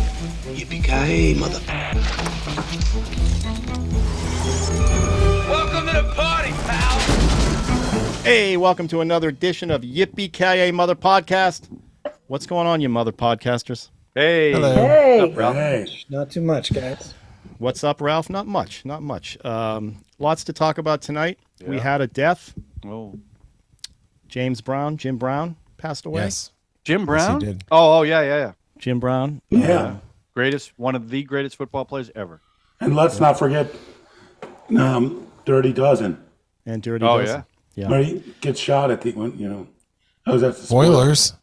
Yippee-Ki-Yay, mother. Welcome to the party, pal. Hey, welcome to another edition of Yippee-Ki-Yay Mother Podcast. What's going on, you mother podcasters? Hey. Hello. Hey. What's up, Ralph? Hey. Not too much, guys. What's up, Ralph? Not much, not much. Lots to talk about tonight. Yeah. We had a death. Oh. Jim Brown passed away. Yes. Jim Brown? Yes, he did. Oh, yeah. Jim Brown. Yeah. One of the greatest football players ever. And let's not forget Dirty Dozen. And Dirty Oh, Dozen. Yeah. Where he gets shot at the, that was at the Spoilers.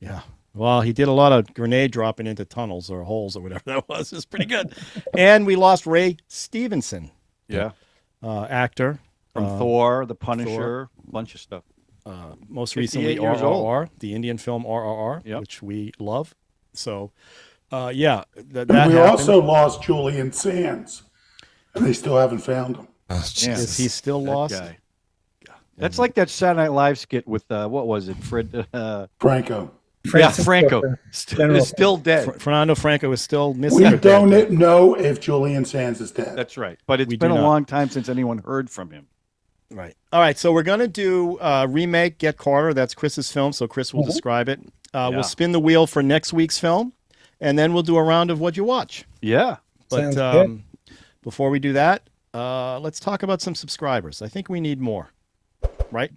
Yeah. Well, he did a lot of grenade dropping into tunnels or holes or whatever that was. It was pretty good. And we lost Ray Stevenson, Yeah. actor. From Thor, The Punisher, a bunch of stuff. Most 58 recently years old. RRR, the Indian film RRR, Yep. which we love. So, that And we happened. also lost Julian Sands, and they still haven't found him. Oh, Yeah. Is Jesus. he still That lost? guy. That's like that Saturday Night Live skit with, what was it? Fred, Franco. Franco. Is still dead. Fernando Franco is still missing. We don't know if Julian Sands is dead. That's right. But it's We been do a not. long time since anyone heard from him. Right. All right. So we're going to do remake Get Carter. That's Chris's film. So Chris will describe it. Yeah. We'll spin the wheel for next week's film, and then we'll do a round of what you watch. Yeah. But Sounds good. before we do that, let's talk about some subscribers. I think we need more. Right?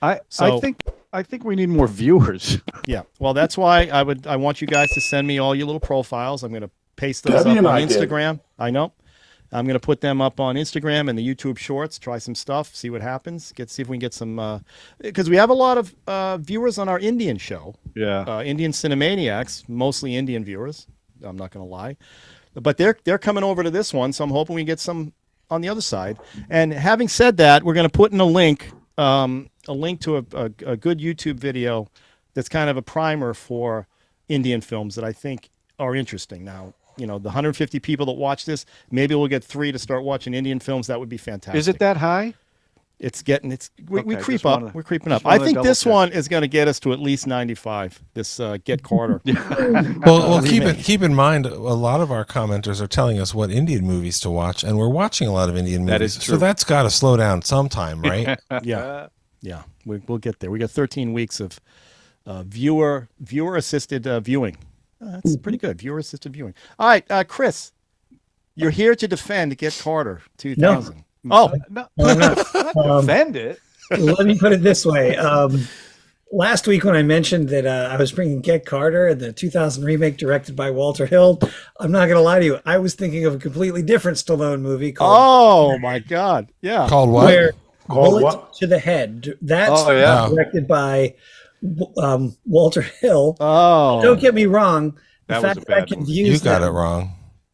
I So- think we need more viewers. Yeah. Well, that's why I want you guys to send me all your little profiles. I'm going to paste those Debbie up and on I did. Instagram. I know. I'm going to put them up on Instagram and the YouTube Shorts. Try some stuff. See what happens. See if we can get some. Because we have a lot of viewers on our Indian show. Yeah. Indian Cinemaniacs, mostly Indian viewers. I'm not going to lie, but they're coming over to this one, so I'm hoping we get some on the other side. And having said that, we're going to put in a link to a good YouTube video that's kind of a primer for Indian films that I think are interesting. Now, the 150 people that watch this, maybe we'll get 3 to start watching Indian films. That would be fantastic. Is it that high? We Okay, creep just up. wanna- We're creeping up. just I wanna think double this check. one is going to get us to at least 95. This Get Carter. Well, keep in mind, a lot of our commenters are telling us what Indian movies to watch, and we're watching a lot of Indian movies. That is So true. that's got to slow down sometime, right? Yeah. Yeah, we'll get there. We got 13 weeks of viewer assisted viewing. That's pretty good. Viewer assisted viewing. All right, Chris, you're here to defend Get Carter 2000. Oh, No, I'm not. defend it. Let me put it this way. Last week when I mentioned that I was bringing Get Carter and the 2000 remake directed by Walter Hill, I'm not going to lie to you. I was thinking of a completely different Stallone movie called oh my God. Yeah. Called what? Where Called Bullet what? to the Head. That's Oh, yeah. directed by Walter Hill. Oh. Don't get me wrong. The That was fact a that I bad movie. confused You got them, it wrong.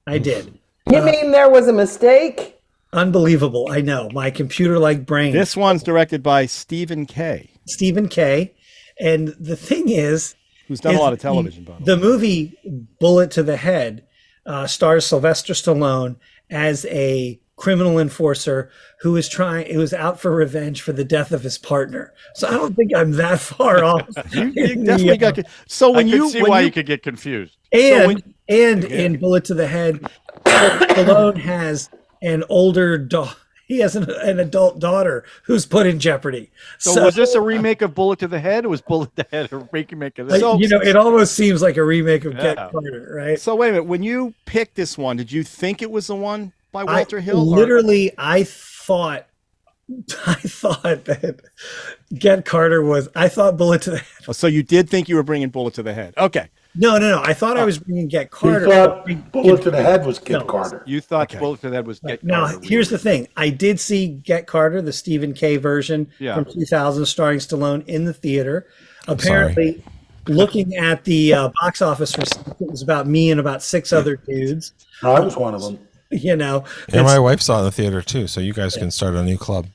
I did. You mean there was a mistake? Unbelievable. I know. My computer-like brain. This one's directed by Stephen K, Stephen K. And the thing is, who's done a lot of television, by the way. the movie Bullet to the Head stars Sylvester Stallone as a criminal enforcer who was out for revenge for the death of his partner. So I don't think I'm that far off. You definitely got. So when I you could see when why you, you could get confused. And in Bullet to the Head, Stallone has an older he has an adult daughter who's put in jeopardy. So was this a remake of Bullet to the Head, or was Bullet to the Head a remake of this? like, it almost seems like a remake of Get Yeah. Carter, right? So wait a minute. When you picked this one, did you think it was the one by Walter Hill? or- Literally, I thought that Get Carter was. I thought Bullet to the Head. Oh, so you did think you were bringing Bullet to the Head. Okay. No. I thought I was bringing Get He Carter. thought Bullet to the Head was Kid No. Carter. You thought Okay. Bullet to the Head was Get Now, Carter. here's the thing. I did see Get Carter, the Stephen K. version Yeah. from 2000, starring Stallone in the theater. Apparently, looking at the box office receipts, it was about me and about 6 other dudes. I was one of them. Yeah, It's- my wife saw it in the theater too, so you guys can start a new club.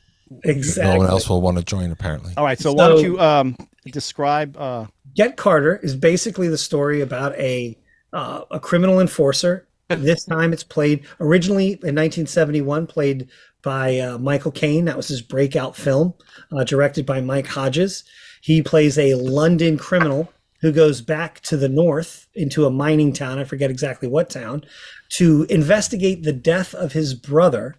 exactly. No one else will want to join, apparently. All right. So why don't you describe? Get Carter is basically the story about a criminal enforcer. This time it's played originally in 1971, played by Michael Caine. That was his breakout film, directed by Mike Hodges. He plays a London criminal who goes back to the north into a mining town, I forget exactly what town, to investigate the death of his brother,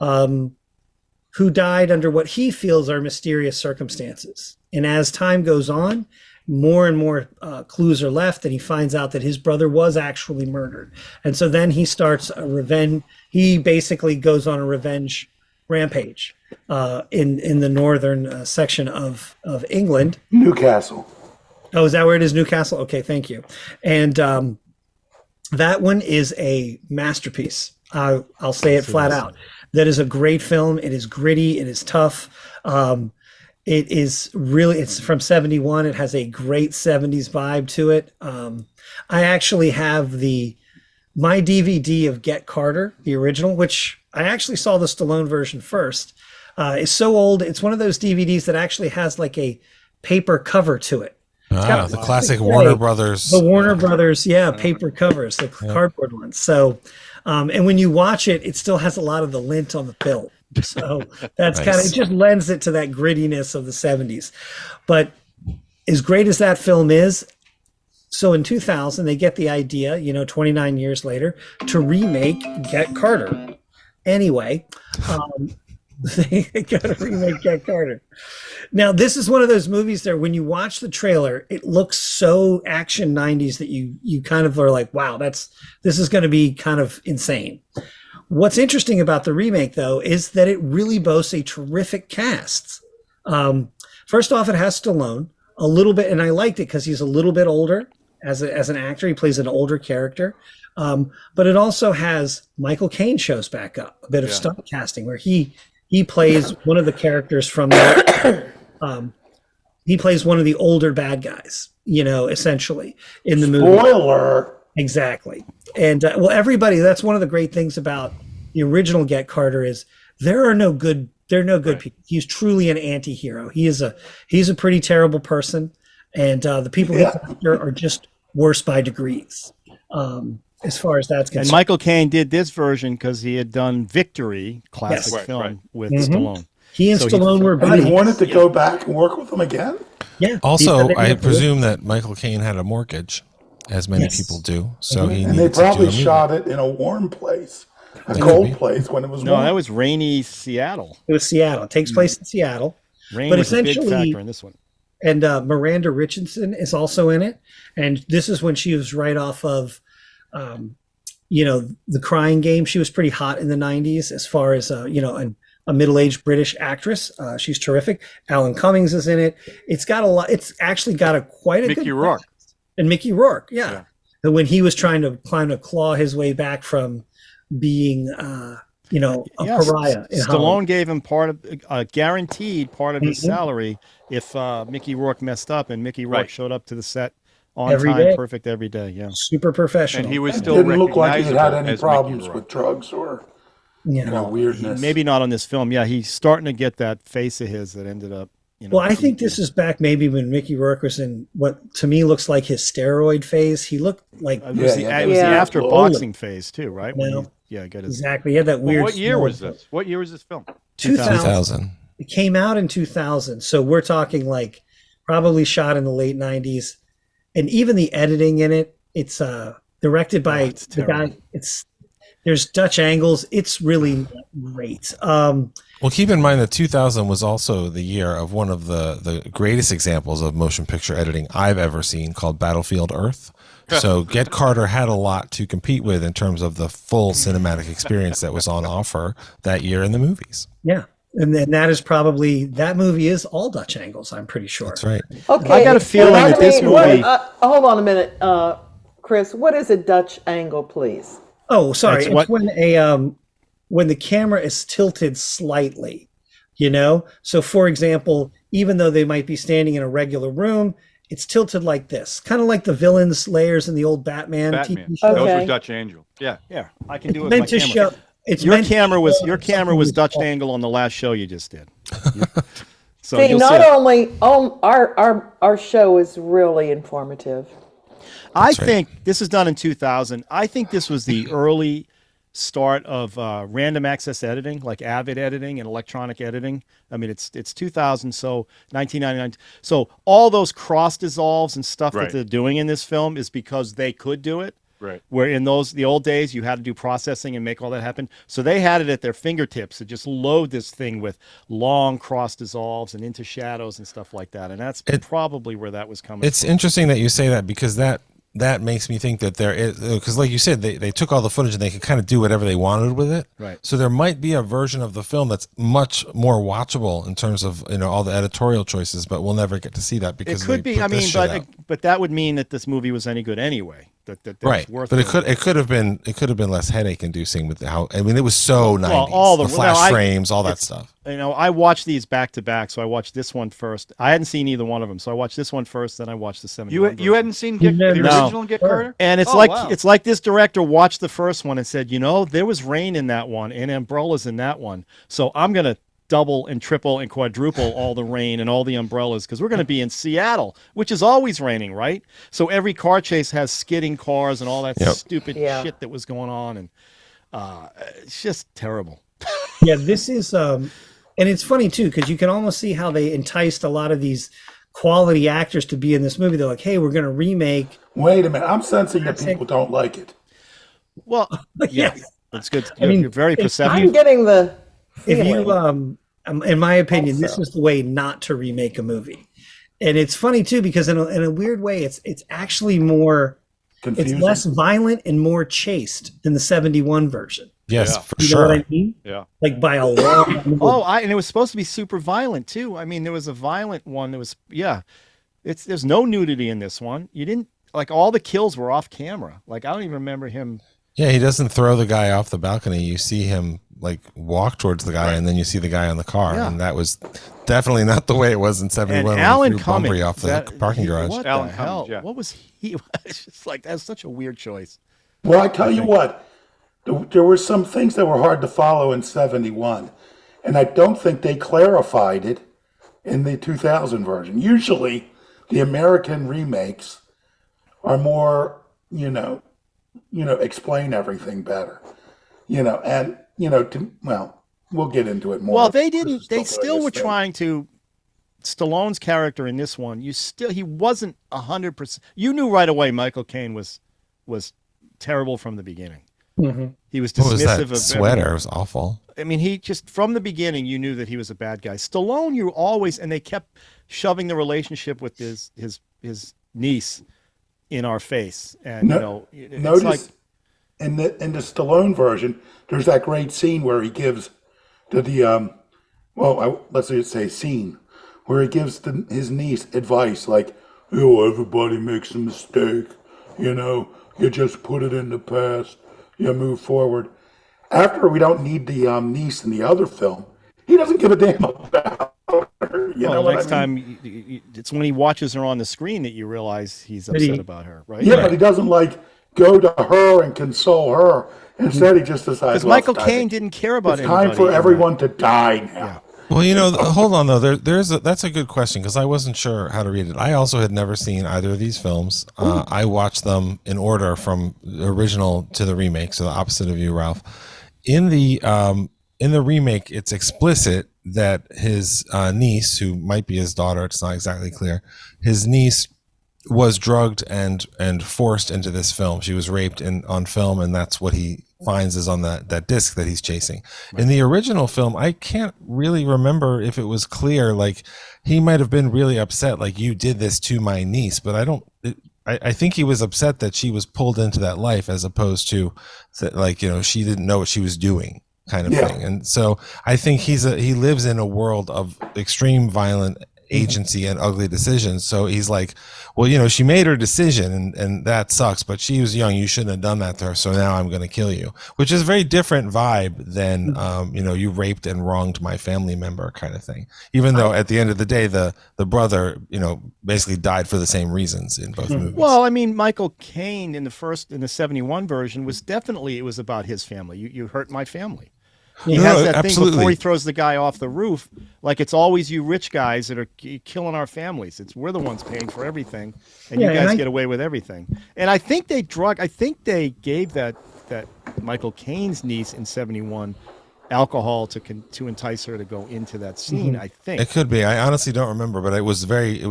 who died under what he feels are mysterious circumstances. And as time goes on, more and more clues are left, and he finds out that his brother was actually murdered. And so then he starts a revenge. He basically goes on a revenge rampage in the northern section of England. Newcastle. Oh, is that where it is? Newcastle? Okay, thank you. And that one is a masterpiece. I'll say it flat out. That is a great film. It is gritty. It is tough. It is really, it's from 71. It has a great 70s vibe to it. I actually have my DVD of Get Carter, the original, which I actually saw the Stallone version first. It's so old. It's one of those DVDs that actually has like a paper cover to it. The classic Warner Brothers. The Warner Brothers, paper covers, the cardboard ones. So, and when you watch it, it still has a lot of the lint on the film. So that's kind of, it just lends it to that grittiness of the 70s. But as great as that film is, so in 2000, they get the idea, 29 years later, to remake Get Carter. Anyway, they got to remake Get Carter. Now, this is one of those movies there, when you watch the trailer, it looks so action 90s that you kind of are like, wow, this is going to be kind of insane. What's interesting about the remake, though, is that it really boasts a terrific cast. First off, it has Stallone a little bit, and I liked it because he's a little bit older as an actor. He plays an older character. But it also has Michael Caine shows back up, a bit of stunt casting where he plays one of the characters from he plays one of the older bad guys, essentially in the movie. Spoiler. Exactly. And everybody, that's one of the great things about the original Get Carter is there are no good people. He's truly an anti-hero. He's a pretty terrible person. And the people who are just worse by degrees. As far as that's concerned. And Michael Caine did this version because he had done Victory, classic film with Stallone. He and Stallone were buddies. And he wanted to go back and work with him again? Yeah. Also, I presume that Michael Caine had a mortgage, as many people do. So he and they probably shot it in a warm place, a cold place when it was warm. No, that was rainy Seattle. It was Seattle. It takes place in Seattle. Rain but was a big essentially, factor in this one. And Miranda Richardson is also in it. And this is when she was right off of, The Crying Game. She was pretty hot in the 90s as far as, a middle-aged British actress. She's terrific. Alan Cummings is in it. It's got a lot. It's actually got quite a Mickey good Rourke. cast. And Mickey Rourke, yeah. And when he was trying to claw his way back from being, a pariah. Stallone gave him guaranteed part of his salary if Mickey Rourke messed up, and Mickey Rourke showed up to the set on every time, day. Perfect every day. Yeah, super professional. And he was It still didn't look like he had any as problems Mickey with Rourke. drugs or weirdness. maybe not on this film. Yeah, he's starting to get that face of his that ended up. Well, I think this is back maybe when Mickey Rourke was in what to me looks like his steroid phase. He looked like it was the after boxing phase too, right? When he got his exactly. He had that weird. What year was this? What year was this film? 2000. It came out in 2000, so we're talking like probably shot in the late 90s, and even the editing in it. It's directed by the guy. There's Dutch angles. It's really great. Well, keep in mind that 2000 was also the year of one of the greatest examples of motion picture editing I've ever seen, called Battlefield Earth. So Get Carter had a lot to compete with in terms of the full cinematic experience that was on offer that year in the movies. Yeah. And then that movie is all Dutch angles, I'm pretty sure. That's right. Okay. I got a feeling that this movie. Hold on a minute, Chris. What is a Dutch angle, please? Oh, sorry. It's when the camera is tilted slightly, So, for example, even though they might be standing in a regular room, it's tilted like this, kind of like the villains' layers in the old Batman TV show. Those were Dutch Angel. Yeah, I can do it with my camera. Your camera was Dutch angle on the last show you just did. So See, not only our show is really informative. I think this is done in 2000. I think this was the early start of random access editing, like Avid editing and electronic editing. I mean, it's 2000, so 1999. So all those cross dissolves and stuff that they're doing in this film is because they could do it. Right. Where in the old days you had to do processing and make all that happen. So they had it at their fingertips to just load this thing with long cross dissolves and into shadows and stuff like that. And that's probably where that was coming It's from. interesting that you say that, because that makes me think that there is, because like you said, they took all the footage and they could kind of do whatever they wanted with it. Right. So there might be a version of the film that's much more watchable in terms of, you know, all the editorial choices, but we'll never get to see that because It could they be. put I this mean, shit out. but that would mean that this movie was any good anyway. That Right, worth but it. it could have been less headache inducing with how, I mean, it was so 90s, all the flash frames, all that stuff. You know, I watched these back to back, so I watched this one first. I hadn't seen either one of them, so I watched this one first, then I watched the 71. You hadn't seen the original Get Carter? And it's it's like this director watched the first one and said, you know, there was rain in that one and umbrellas in that one, so I'm gonna double and triple and quadruple all the rain and all the umbrellas because we're going to be in Seattle, which is always raining, right? So every car chase has skidding cars and all that stupid shit that was going on, and it's just terrible. Yeah, this is and it's funny too because you can almost see how they enticed a lot of these quality actors to be in this movie. They're like, hey, we're going to remake. Wait a minute, I'm sensing that people don't like it. Well, yeah, that's good. I mean, you're very perceptive. I'm getting the if feeling. you in my opinion, this Also. is the way not to remake a movie. And it's funny too because in a weird way, it's actually more, Confusing. it's less violent and more chaste than the 71 version. Yes, for You know sure. what I mean? Yeah. Like by a long. And it was supposed to be super violent too. I mean, there was a violent one. There was there's no nudity in this one. You didn't like all the kills were off camera. Like I don't even remember him. Yeah, he doesn't throw the guy off the balcony. You see him like walk towards the guy, and then you see the guy on the car, and that was definitely not the way it was in 71. And Alan when he threw Cumming Bunbury off the parking garage. What Alan the hell? Cummings, yeah. What was he? It's just like that's such a weird choice. Well, I tell you what, there were some things that were hard to follow in 71, and I don't think they clarified it in the 2000 version. Usually, the American remakes are more, explain everything better, and, we'll get into it more. Well, they didn't. They Stuff that I still were just think. trying to. Stallone's character in this one, he wasn't 100%. You knew right away Michael Caine was terrible from the beginning. Mm-hmm. He was What was dismissive that of sweater? everything. It was awful. I mean, he just from the beginning you knew that he was a bad guy. Stallone, you always, and they kept shoving the relationship with his niece in our face, and it's Notice like in the Stallone version, there's that great scene where he gives let's just say scene where he gives his niece advice like, everybody makes a mistake, you just put it in the past, you move forward. After we don't need the niece in the other film, he doesn't give a damn about her. You know what next I mean? time, it's when he watches her on the screen that you realize he's upset about her, right? Yeah, but he doesn't go to her and console her. Instead, he just decides. Because Michael Caine didn't care about It's anybody. time for everyone to die now. Yeah. Well, hold on though. That's a good question because I wasn't sure how to read it. I also had never seen either of these films. I watched them in order from the original to the remake, so the opposite of you, Ralph. In the remake, it's explicit that his niece, who might be his daughter, it's not exactly clear, his niece was drugged and forced into this film. She was raped on film, and that's what he finds is on that disc that he's chasing. Right. In the original film, I can't really remember if it was clear. Like he might have been really upset, like you did this to my niece, but I think he was upset that she was pulled into that life as opposed to like, she didn't know what she was doing kind of thing. And so I think he lives in a world of extreme violent agency and ugly decisions. So he's like, well, she made her decision and that sucks, but she was young. You shouldn't have done that to her. So now I'm going to kill you, which is a very different vibe than, you raped and wronged my family member kind of thing. Even though at the end of the day, the brother, basically died for the same reasons in both movies. Well, I mean, Michael Caine in the 71 version was definitely, it was about his family. You hurt my family. He has that thing before he throws the guy off the roof. Like it's always you rich guys that are killing our families. We're the ones paying for everything, and you guys get away with everything. And I think they gave that Michael Caine's niece in 71 alcohol to entice her to go into that scene. I think It could be. I honestly don't remember, but it was either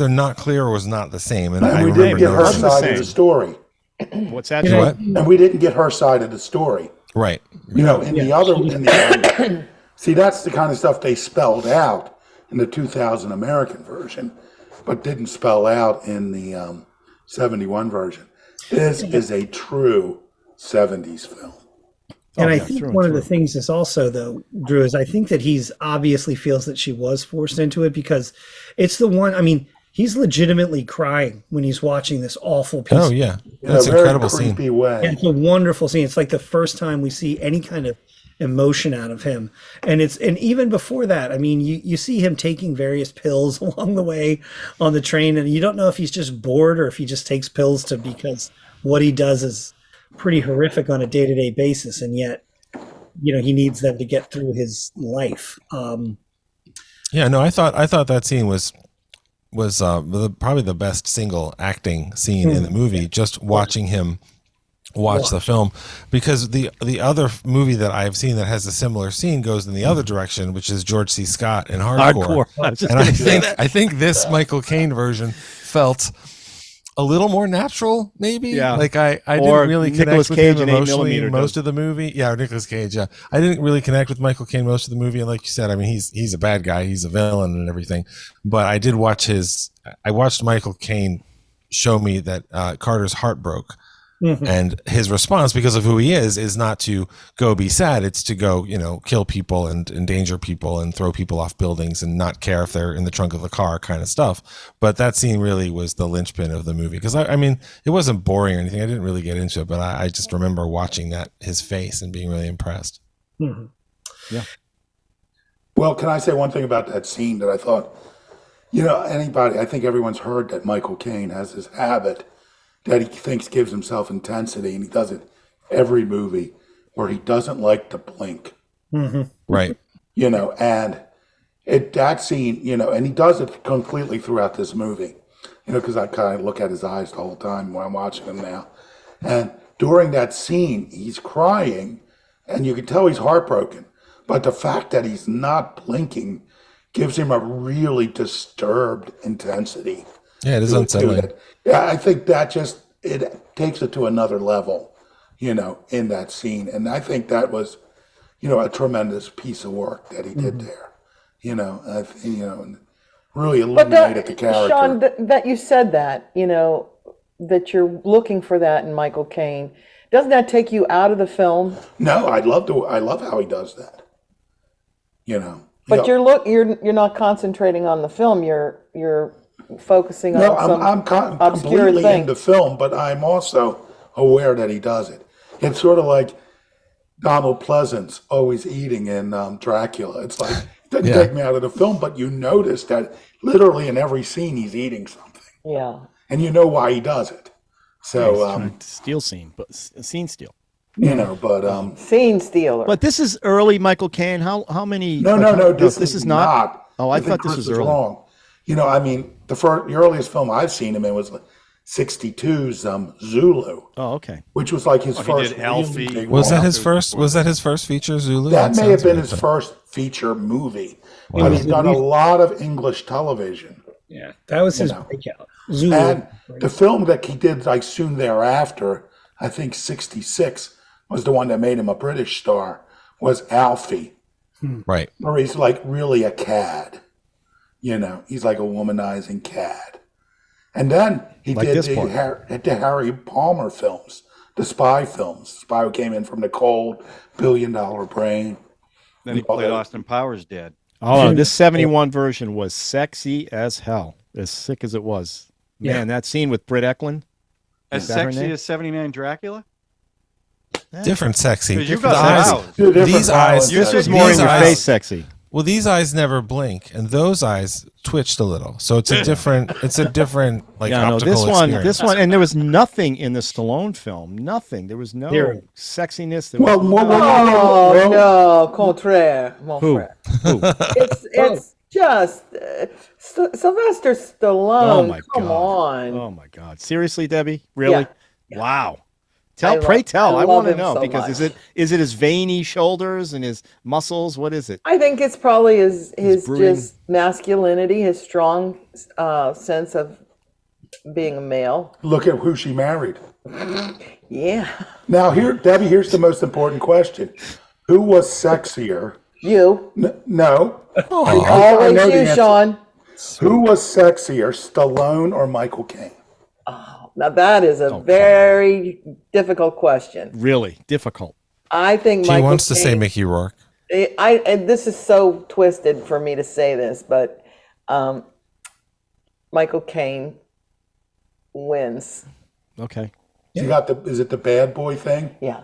not clear or was not the same. And I we remember didn't get her noticing the side same. of the story. what's that? You know, What? And we didn't get her side of the story. Right. You know, in the other, see, that's the kind of stuff they spelled out in the 2000 American version, but didn't spell out in the 71 version. This is a true 70s film. And I yeah, think through and one of the through. things is also, though, Drew, is I think that he's obviously feels that she was forced into it because it's the one, I mean, he's legitimately crying when he's watching this awful piece. Oh yeah, In that's a an very incredible scene. creepy way. And it's a wonderful scene. It's like the first time we see any kind of emotion out of him. And even before that, I mean, you see him taking various pills along the way on the train, and you don't know if he's just bored or if he just takes pills because what he does is pretty horrific on a day-to-day basis, and yet, you know, he needs them to get through his life. Yeah, no, I thought that scene was probably the best single acting scene in the movie. Just watching him watch the film, because the other movie that I've seen that has a similar scene goes in the other direction, which is George C. Scott in Hardcore. I was just And gonna say that. I think this Michael Caine version felt a little more natural, maybe. Yeah. Like I Or didn't really Nicolas connect with Cage him in 8 emotionally millimeter most does. of the movie. Yeah, or Nicolas Cage. Yeah, I didn't really connect with Michael Caine most of the movie, and like you said, I mean, he's a bad guy, he's a villain and everything. But I did watch I watched Michael Caine show me that Carter's heart broke. And his response, because of who he is not to go be sad. It's to go, you know, kill people and endanger people and throw people off buildings and not care if they're in the trunk of the car, kind of stuff. But that scene really was the linchpin of the movie, because I mean, it wasn't boring or anything. I didn't really get into it, but I just remember watching his face and being really impressed. Yeah. Well, can I say one thing about that scene that I thought, you know, I think everyone's heard that Michael Caine has this habit that he thinks gives himself intensity, and he does it every movie, where he doesn't like to blink. Right. You know, and that scene, you know, and he does it completely throughout this movie, you know, because I kind of look at his eyes the whole time when I'm watching him now. And during that scene, he's crying, and you can tell he's heartbroken. But the fact that he's not blinking gives him a really disturbed intensity. Yeah, it is unsettling. Yeah, I think that it takes it to another level, you know, in that scene. And I think that was, you know, a tremendous piece of work that he did there, you know, and really illuminated the character. Sean, that you said that, you know, that you're looking for that in Michael Caine. Doesn't that take you out of the film? No, I love how he does that, you know. But Yeah. you're not concentrating on the film. You're focusing No, on some I'm obscure completely thing. into film, but I'm also aware that he does it. It's sort of like Donald Pleasance always eating in Dracula. It's like, it doesn't take me out of the film, but you notice that literally in every scene he's eating something. Yeah. And you know why he does it. So, Steal scene, but scene steal. you know, but Scene stealer. But this is early Michael Caine. How many? no, this is not. Oh, I think thought this Chris was is early. wrong. You know, I mean, the earliest film I've seen him in was 62's Zulu, Oh, okay. which was like his He first did Alfie. really big Was that role. his first? Was that his first feature, Zulu? That may sounds have been right, his but- first feature movie. But he's done a lot of English television. Yeah, that was his know. breakout. Zulu. And the film that he did like soon thereafter, I think 66, was the one that made him a British star, was Alfie, Right. where he's like really a cad. You know, he's like a womanizing cad. And then he Like did this the part. Harry Palmer films, the spy films. Spy Who Came In From the Cold, $1 Billion Brain. Then he played Austin Powers' dad. Oh, this 71 version was sexy as hell. As sick as it was. Man, that scene with Britt Eklund. As Is that her sexy name? as 79 Dracula? Different sexy. Because you Different got eyes. aroused. Two different These eyes. violence. This was said more in these your eyes- face sexy. Well, these eyes never blink, and those eyes twitched a little. So it's a different. It's a different like Yeah, no, optical this one, and there was nothing in the Stallone film. Nothing. There was no Zero. sexiness. There Well, was Oh no, contraire, mon Who? frère. It's just Sylvester Stallone. Oh my Come god! on. Oh my god! Seriously, Debbie? Really? Yeah. Wow! Pray tell. I love want to him know so because much. is it his veiny shoulders and his muscles? What is it? I think it's probably his brooding. just masculinity, his strong sense of being a male. Look at who she married. Yeah. Now, Debbie, here's the most important question: who was sexier? You. No. I Always know the you, answer. Sean. Who was sexier, Stallone or Michael Caine? Now that is a very difficult question. Really difficult. I think He Michael wants to say Caine- Mickey Rourke. and this is so twisted for me to say this, but Michael Caine wins. Okay. You got is it the bad boy thing? Yeah.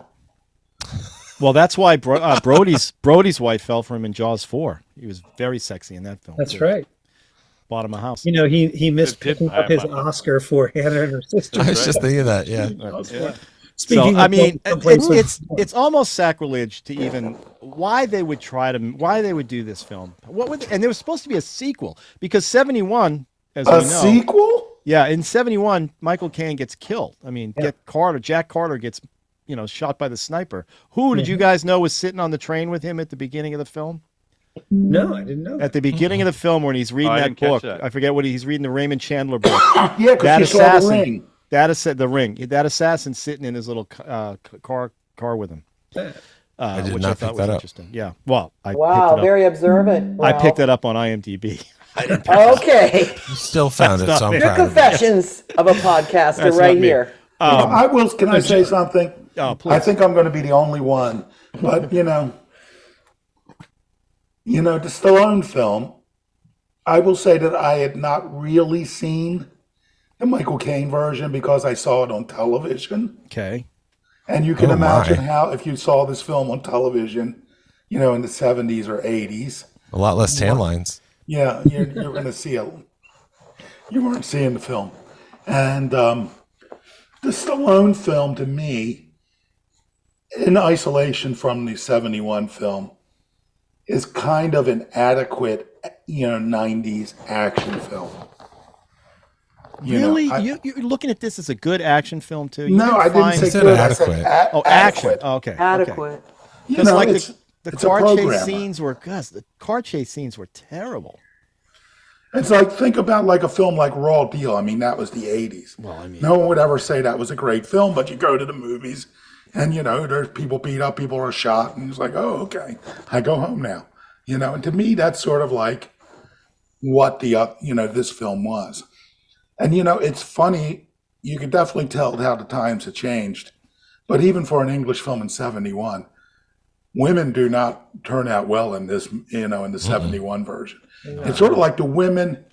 Well, that's why Brody's wife fell for him in Jaws 4. He was very sexy in that film. That's too. right. Bottom of house. You know, he missed picking up his Oscar for Hannah and her sister. I was just thinking of that. Yeah. Speaking So, I of mean, someplace with- it's almost sacrilege to even why they would do this film. And there was supposed to be a sequel because 71, as we know, Sequel? yeah, in 71, Michael Caine gets killed. I mean, Jack Carter gets, shot by the sniper. Who did you guys know was sitting on the train with him at the beginning of the film? No, I didn't know. At the beginning of the film, when he's reading I that didn't catch book, that. I forget what he's reading, the Raymond Chandler book. Yeah, because you saw the ring. The ring. That assassin sitting in his little car with him. I did which not I thought pick was that up. interesting. Yeah. Well, I Wow, picked it up. very observant. I picked Ralph. it up on IMDb. Okay. Still found it, so I'm Your proud of it. confessions of a podcaster That's right not me. here. I will. Can I say something? Oh, please. I think I'm going to be the only one, but the Stallone film. I will say that I had not really seen the Michael Caine version because I saw it on television, Okay. and you can Oh, imagine my. how if you saw this film on television, in the 70s or 80s, A lot less tan lines. yeah, you're going to see it. You weren't seeing the film, and the Stallone film to me, in isolation from the 71 film, is kind of an adequate, 90s action film. Really? You're looking at this as a good action film, too? You No, I didn't find- say said good. I said adequate. action. adequate. Oh, okay. Adequate. Because like it's the it's a car chase programmer. scenes were, the car chase scenes were terrible. It's like, think about like a film like Raw Deal. I mean, that was the 80s. Well, I mean, No one would ever say that was a great film, but you go to the movies and, there's people beat up, people are shot, and it's like, oh, okay, I go home now. And to me, that's sort of like what this film was. And, it's funny, you can definitely tell how the times have changed. But even for an English film in 71, women do not turn out well in this, in the 71 version. It's sort of like the women,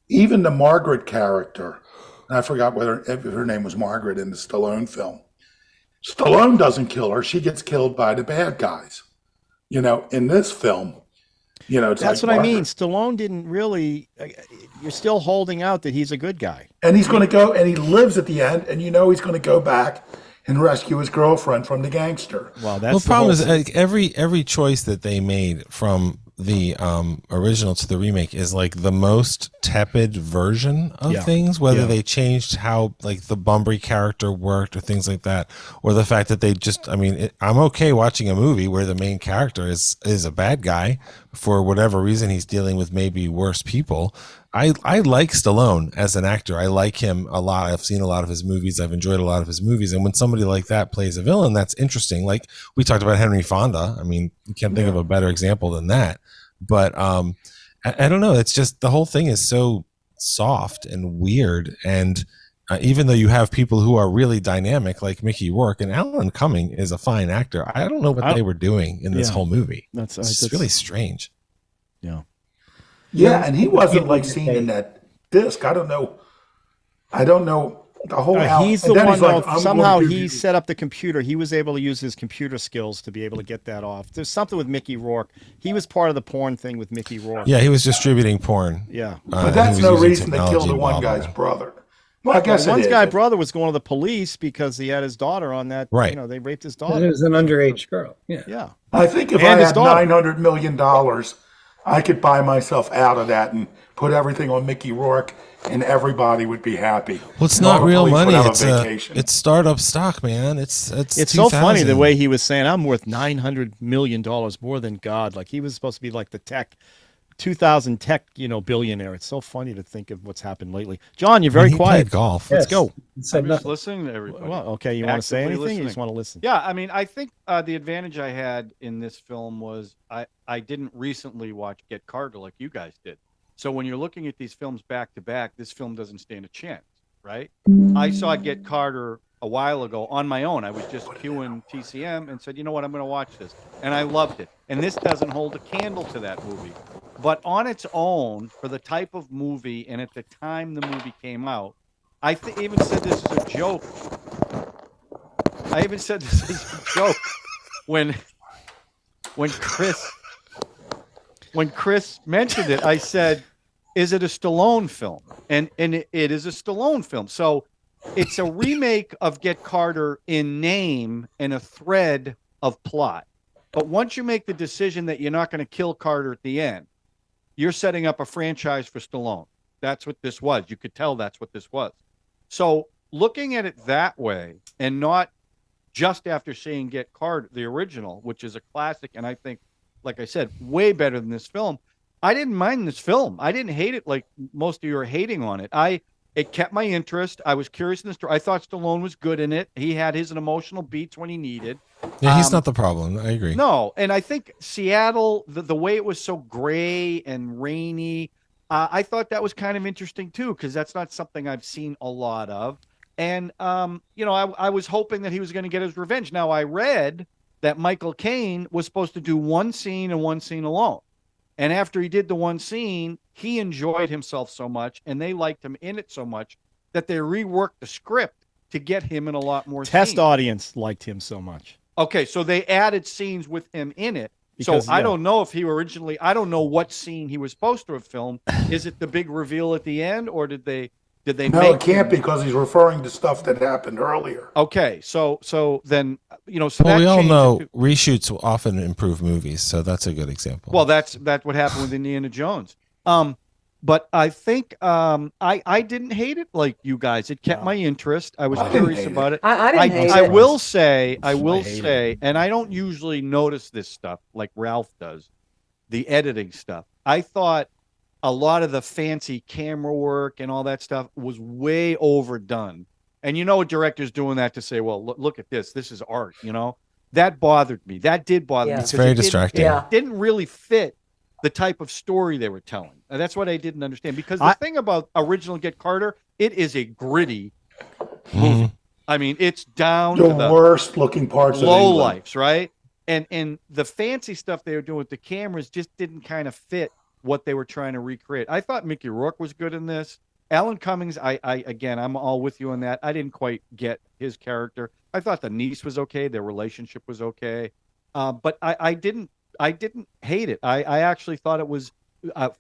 even the Margaret character, and I forgot if her name was Margaret in the Stallone film. Stallone doesn't kill her. She gets killed by the bad guys. In this film, it's that's like what I mean. Margaret. Stallone didn't really. You're still holding out that he's a good guy. And he's going to go, and he lives at the end, and he's going to go back and rescue his girlfriend from the gangster. Well, that's Well, the the problem whole is thing. like, every choice that they made from the original to the remake is like the most tepid version of Yeah. things, whether Yeah. they changed how like the Bunbury character worked or things like that, or the fact that they just, I'm okay watching a movie where the main character is a bad guy for whatever reason. He's dealing with maybe worse people. I like Stallone as an actor. I like him a lot. I've seen a lot of his movies. I've enjoyed a lot of his movies. And when somebody like that plays a villain, that's interesting. Like we talked about Henry Fonda. You can't think of a better example than that. But I don't know. It's just the whole thing is so soft and weird. And even though you have people who are really dynamic, like Mickey Rourke, and Alan Cumming is a fine actor, I don't know what they were doing in this Yeah. whole movie. That's It's really strange. Yeah. Yeah, and he wasn't like seen in that disc. I don't know the whole. He's the and then one. he's like, Though, I'm somehow going to he do- set up the computer. He was able to use his computer skills to be able to get that off. There's something with Mickey Rourke. He was part of the porn thing with Mickey Rourke. Yeah, he was distributing porn. Yeah. But and that's he was no using reason to kill technology the one involved in guy's it. brother. Well, I guess One it is. guy's brother was going to the police because he had his daughter on that. Right. They raped his It daughter. was an underage girl. Yeah. Yeah. I think if And I his had daughter. $900 million, I could buy myself out of that and put everything on Mickey Rourke and everybody would be happy. Well, it's not All the real police would money. have a It's vacation. it's startup stock, man. It's so funny the 2000. way he was saying, I'm worth $900 million more than God. Like he was supposed to be like the 2000 tech, billionaire. It's so funny to think of what's happened lately. John, you're very He quiet. played golf. Let's Yes. go. Said I'm just nothing. listening to everybody. Well, okay. You want to say Actively anything? You just listening. want to listen? Yeah, I mean, I think the advantage I had in this film was I didn't recently watch Get Carter like you guys did. So when you're looking at these films back to back, this film doesn't stand a chance, right? I saw Get Carter a while ago on my own. I was just queuing TCM and said, you know what, I'm going to watch this. And I loved it. And this doesn't hold a candle to that movie. But on its own, for the type of movie and at the time the movie came out, I even said this is a joke. I even said this is a joke when Chris mentioned it. I said, "Is it a Stallone film?" And it is a Stallone film. So it's a remake of Get Carter in name and a thread of plot. But once you make the decision that you're not going to kill Carter at the end, you're setting up a franchise for Stallone. That's what this was. You could tell that's what this was. So looking at it that way, and not just after seeing Get Carter, the original, which is a classic, and I think, like I said, way better than this film. I didn't mind this film. I didn't hate it like most of you are hating on it. It kept my interest. I was curious in the story. I thought Stallone was good in it. He had his emotional beats when he needed. Yeah, he's not the problem. I agree. No, and I think Seattle, the way it was so gray and rainy, I thought that was kind of interesting too, because that's not something I've seen a lot of. And I was hoping that he was going to get his revenge. Now I read that Michael Caine was supposed to do one scene and one scene alone. And after he did the one scene, he enjoyed himself so much, and they liked him in it so much that they reworked the script to get him in a lot more Test scenes. audience liked him so much. Okay, so they added scenes with him in it. Because, so I don't know if he originally, I don't know what scene he was supposed to have filmed. Is it the big reveal at the end, or did they No, make it can't him? be because he's referring to stuff that happened earlier. Okay, so then so Well, that we all changed know it too. reshoots often improve movies, so that's a good example. Well, that's what happened with Indiana Jones. But I think I didn't hate it like you guys. It kept my interest. I was I didn't curious hate about it. I didn't hate I it. will say, hate and I don't usually notice this stuff like Ralph does, the editing stuff. I thought a lot of the fancy camera work and all that stuff was way overdone. And a director's doing that to say, well, look at this. This is art, That bothered me. That did bother me. Yeah. it's because very it didn't- distracting. Yeah. It didn't really fit the type of story they were telling. And that's what I didn't understand. Because the thing about original Get Carter, it is a gritty movie. I mean, it's down The to the worst looking parts of low England. lives, right? And the fancy stuff they were doing with the cameras just didn't kind of fit what they were trying to recreate. I thought Mickey Rourke was good in this. Alan Cummings, again, I'm all with you on that. I didn't quite get his character. I thought the niece was okay. Their relationship was okay. But I didn't hate it. I actually thought it was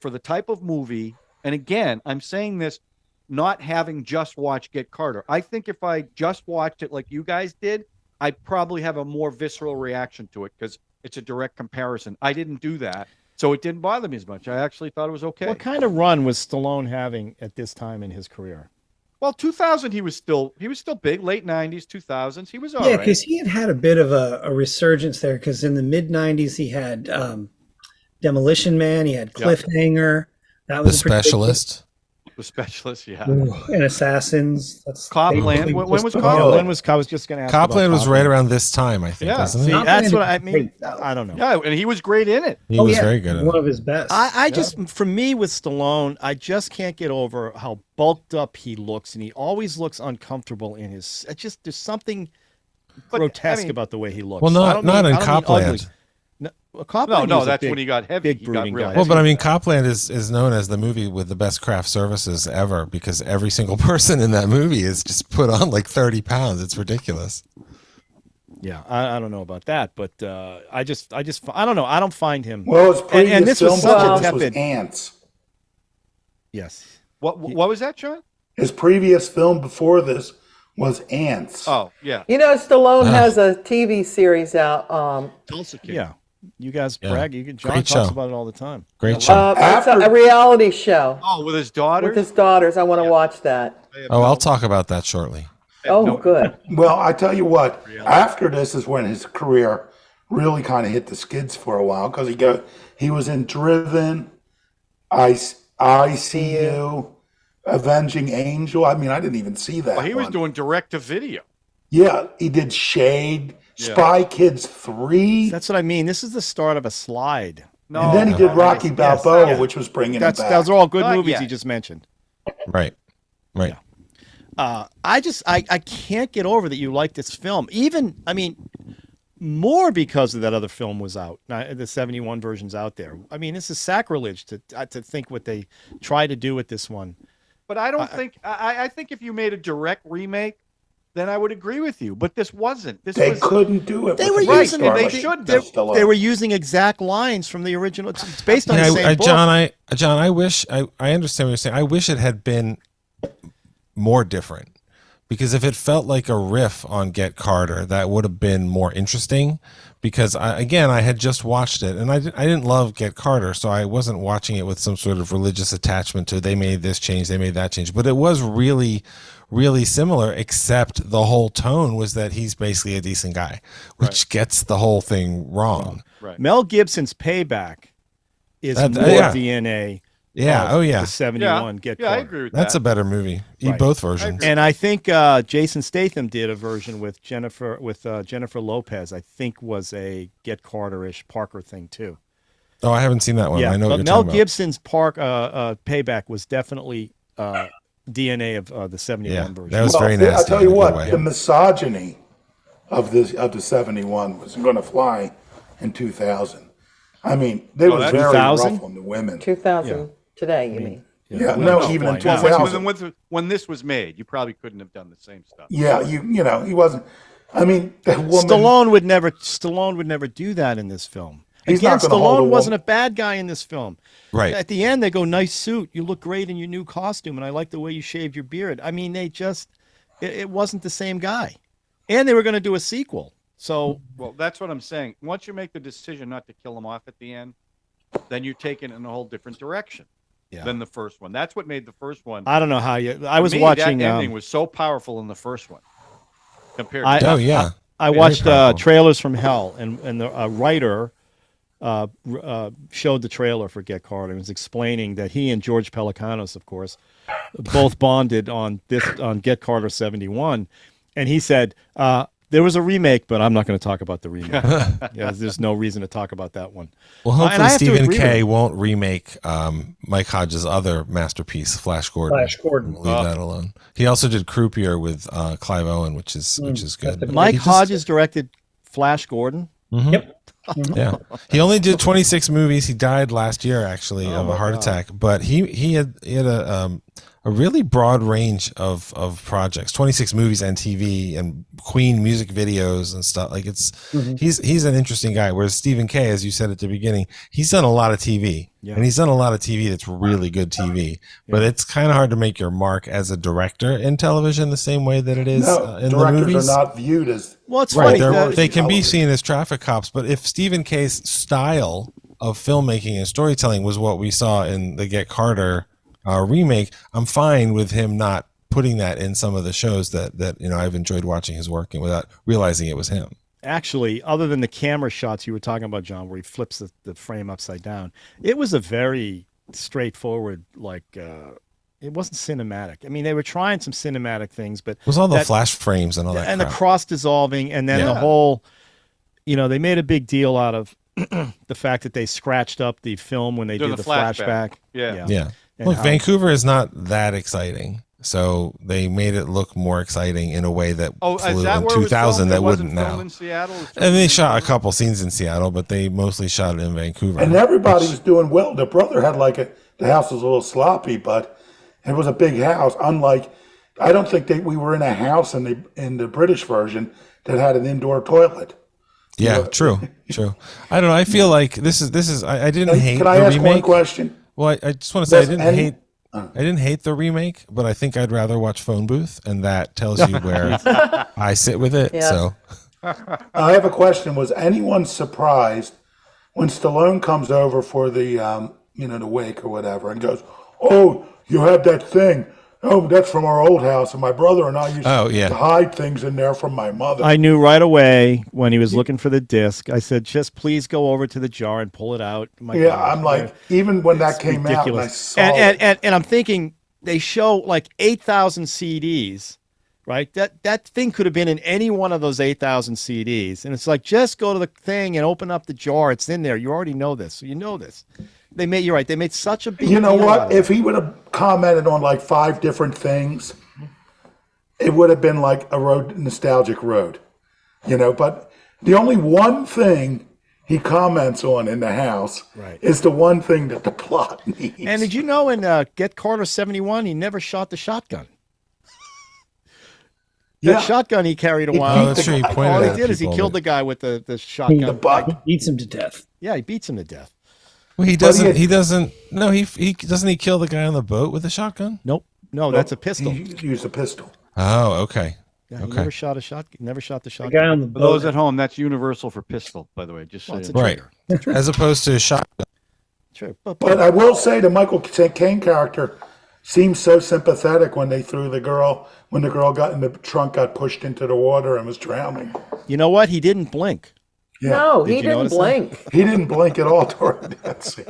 for the type of movie. And again, I'm saying this not having just watched Get Carter. I think if I just watched it like you guys did, I'd probably have a more visceral reaction to it because it's a direct comparison. I didn't do that. So it didn't bother me as much. I actually thought it was okay. What kind of run was Stallone having at this time in his career? Well, 2000, he was still big. Late 90s, 2000s, he was all Yeah, right. because he had a bit of a resurgence there. Because in the mid '90s, he had Demolition Man, he had Cliffhanger. That The was a pretty big Specialist. The Specialist, yeah. hit. And Assassins. That's Copland. When was Oh, Copland? I was just going to ask. Copland about was right around this time, I think, Yeah. wasn't See, it? Copland that's what is I mean. great. I don't know. Yeah, and he was great in it. He was very good at One it. of his best. I just, for me with Stallone, I just can't get over how bulked up he looks, and he always looks uncomfortable in his. It's just there's something But, grotesque I mean- about the way he looks. Well, I not don't not mean- in I don't mean Copland. ugly. No, Copland No, was a that's big- when he got heavy. big He got brooding real guy. heavy. Well, but I mean, Copland is known as the movie with the best craft services ever because every single person in that movie is just put on like 30 pounds. It's ridiculous. Yeah, I don't know about that, but I don't know. I don't find him. Well, his previous and this film was such a before this was tepid. Ants. Yes. What was that, Sean? His previous film before this was Ants. Oh, yeah. Stallone has a TV series out. Tulsa King. Yeah. You guys Yeah. brag. John Great talks show. about it all the time. Great show. It's a reality show Oh, with his daughter. with his daughters. I want to watch that. Oh, I'll talk about that shortly. Oh, good. Well, I tell you what, after this is when his career really kind of hit the skids for a while because he was in Driven, ICU, Avenging Angel. I mean, I didn't even see that. Well, he was one. doing direct to video. Yeah, he did Shade, Spy Kids 3. That's what I mean. This is the start of a slide. No, And then he did Rocky Yes, Balboa, yeah. which was bringing him back. Those are all good Not movies yet. he just mentioned. Right. Right. I can't get over that you like this film. Even, I mean, more because of that other film was out. The 71 version's out there. I mean, this is sacrilege to think what they try to do with this one. But I don't think I think if you made a direct remake, then I would agree with you. But this wasn't. They couldn't do it. They with were a big using star they like should. Stallone. They were using exact lines from the original. It's based on the same book. John, I wish I understand what you're saying. I wish it had been more different. Because if it felt like a riff on Get Carter, that would have been more interesting. Because I had just watched it, and I didn't love Get Carter, so I wasn't watching it with some sort of religious attachment to they made this change, they made that change. But it was really, really similar, except the whole tone was that he's basically a decent guy, which gets the whole thing wrong. Right. Mel Gibson's Payback is more DNA. Yeah. Oh yeah. The 71 Get Carter. I agree with That's that. a better movie. Right. Both versions. And I think Jason Statham did a version with Jennifer Lopez. I think was a Get Carter-ish Parker thing too. Oh, I haven't seen that one. Yeah, I know but what you're Mel talking about. Gibson's Payback was definitely DNA of the 71 version. That was very nasty. I'll tell you in a good what, way. the misogyny of the 71 was going to fly in 2000. I mean, they were very 2000? rough on the women. 2000 today, you mean? Yeah, no, even in fly now. 2000. When this was made, you probably couldn't have done the same stuff. Yeah, you know, he wasn't. I mean, that woman. Stallone would never do that in this film. He's Again, not gonna hold a Stallone woman. wasn't a bad guy in this film. Right. At the end, they go, "Nice suit. You look great in your new costume, and I like the way you shaved your beard." I mean, it wasn't the same guy, and they were going to do a sequel. So, Well, that's what I'm saying. Once you make the decision not to kill him off at the end, then you take it in a whole different direction than the first one. That's what made the first one. I don't know how you. I was to me, watching. That ending was so powerful in the first one compared to I Very watched powerful. Trailers from Hell, and the writer showed the trailer for Get Carter and was explaining that he and George Pelecanos, of course, both bonded on Get Carter 71, and he said there was a remake, but I'm not going to talk about the remake. There's no reason to talk about that one. Well, And hopefully I have to Stephen agree with Kay him. won't remake Mike Hodge's other masterpiece, Flash Gordon. Flash Gordon. We'll leave that alone. He also did Croupier with Clive Owen, which is good. Mike He just- Hodges directed Flash Gordon. Yep. Yeah, he only did 26 movies. He died last year, actually, of a heart attack. But he had a really broad range of projects, 26 movies and TV and Queen music videos and stuff. Like he's an interesting guy. Whereas Stephen Kay, as you said at the beginning, he's done a lot of TV, and he's done a lot of TV that's really good TV. But it's kind of hard to make your mark as a director in television the same way that it is in the directors movies. are not viewed as Well, it's Right, funny. they can be seen as traffic cops, but if Stephen Kay's style of filmmaking and storytelling was what we saw in the Get Carter remake, I'm fine with him not putting that in some of the shows that I've enjoyed watching his work in without realizing it was him. Actually, other than the camera shots you were talking about, John, where he flips the frame upside down, it was a very straightforward, it wasn't cinematic. I mean, they were trying some cinematic things, but It was all the flash frames and all that and crap. the cross dissolving, and then the whole, they made a big deal out of the fact that they scratched up the film when they did the flashback. Yeah. And Look, how- Vancouver is not that exciting. So they made it look more exciting in a way that is flew that in where it was 2000 filmed? that It wasn't wouldn't filmed now. in Seattle? It was And they shot a couple scenes in Seattle, but they mostly shot it in Vancouver. and everybody was doing well. The brother had the house was a little sloppy, but it was a big house. Unlike, I don't think we were in a house in the British version that had an indoor toilet. Yeah, true. I don't know. I feel like this is. I didn't hate Can I the ask one remake. question? Well, I just want to say Does I didn't hate the remake, but I think I'd rather watch Phone Booth, and that tells you where I sit with it. Yeah. So I have a question. Was anyone surprised when Stallone comes over for the the wake or whatever, and goes, "Oh, you had that thing. Oh, that's from our old house, and my brother and I used to hide things in there from my mother." I knew right away when he was looking for the disc. I said, "Just please go over to the jar and pull it out." I'm like, even when that came out, and I saw and I'm thinking they show like 8,000 CDs, right? That thing could have been in any one of those 8,000 CDs, and it's like, just go to the thing and open up the jar. It's in there. You already know this, so you know this. You're right. They made such a big You know deal what? out of it. If he would have commented on like 5 different things, it would have been like a nostalgic road, But the only one thing he comments on in the house is the one thing that the plot needs. And did you know in Get Carter 71, he never shot the shotgun? That shotgun he carried a while. Oh, that's true. He pointed All he at did is he people killed the guy with the shotgun. The butt. Beats him to death. Yeah, he beats him to death. Well, he doesn't. He doesn't. No, he doesn't. He kill the guy on the boat with a shotgun. Nope. No, that's a pistol. He used a pistol. Oh, okay. Yeah, he Okay. never shot a shotgun. Never shot the The shotgun. guy on the For boat. those at home, that's universal for pistol, by the way. Just so Well, it's you a know. Right. trigger. As opposed to a shotgun. True. But I will say the Michael Caine character seemed so sympathetic when they threw the girl, when the girl got in the trunk, got pushed into the water and was drowning. You know what? He didn't blink. Yeah. No, Did he you didn't notice that? blink. He didn't blink at all during that scene.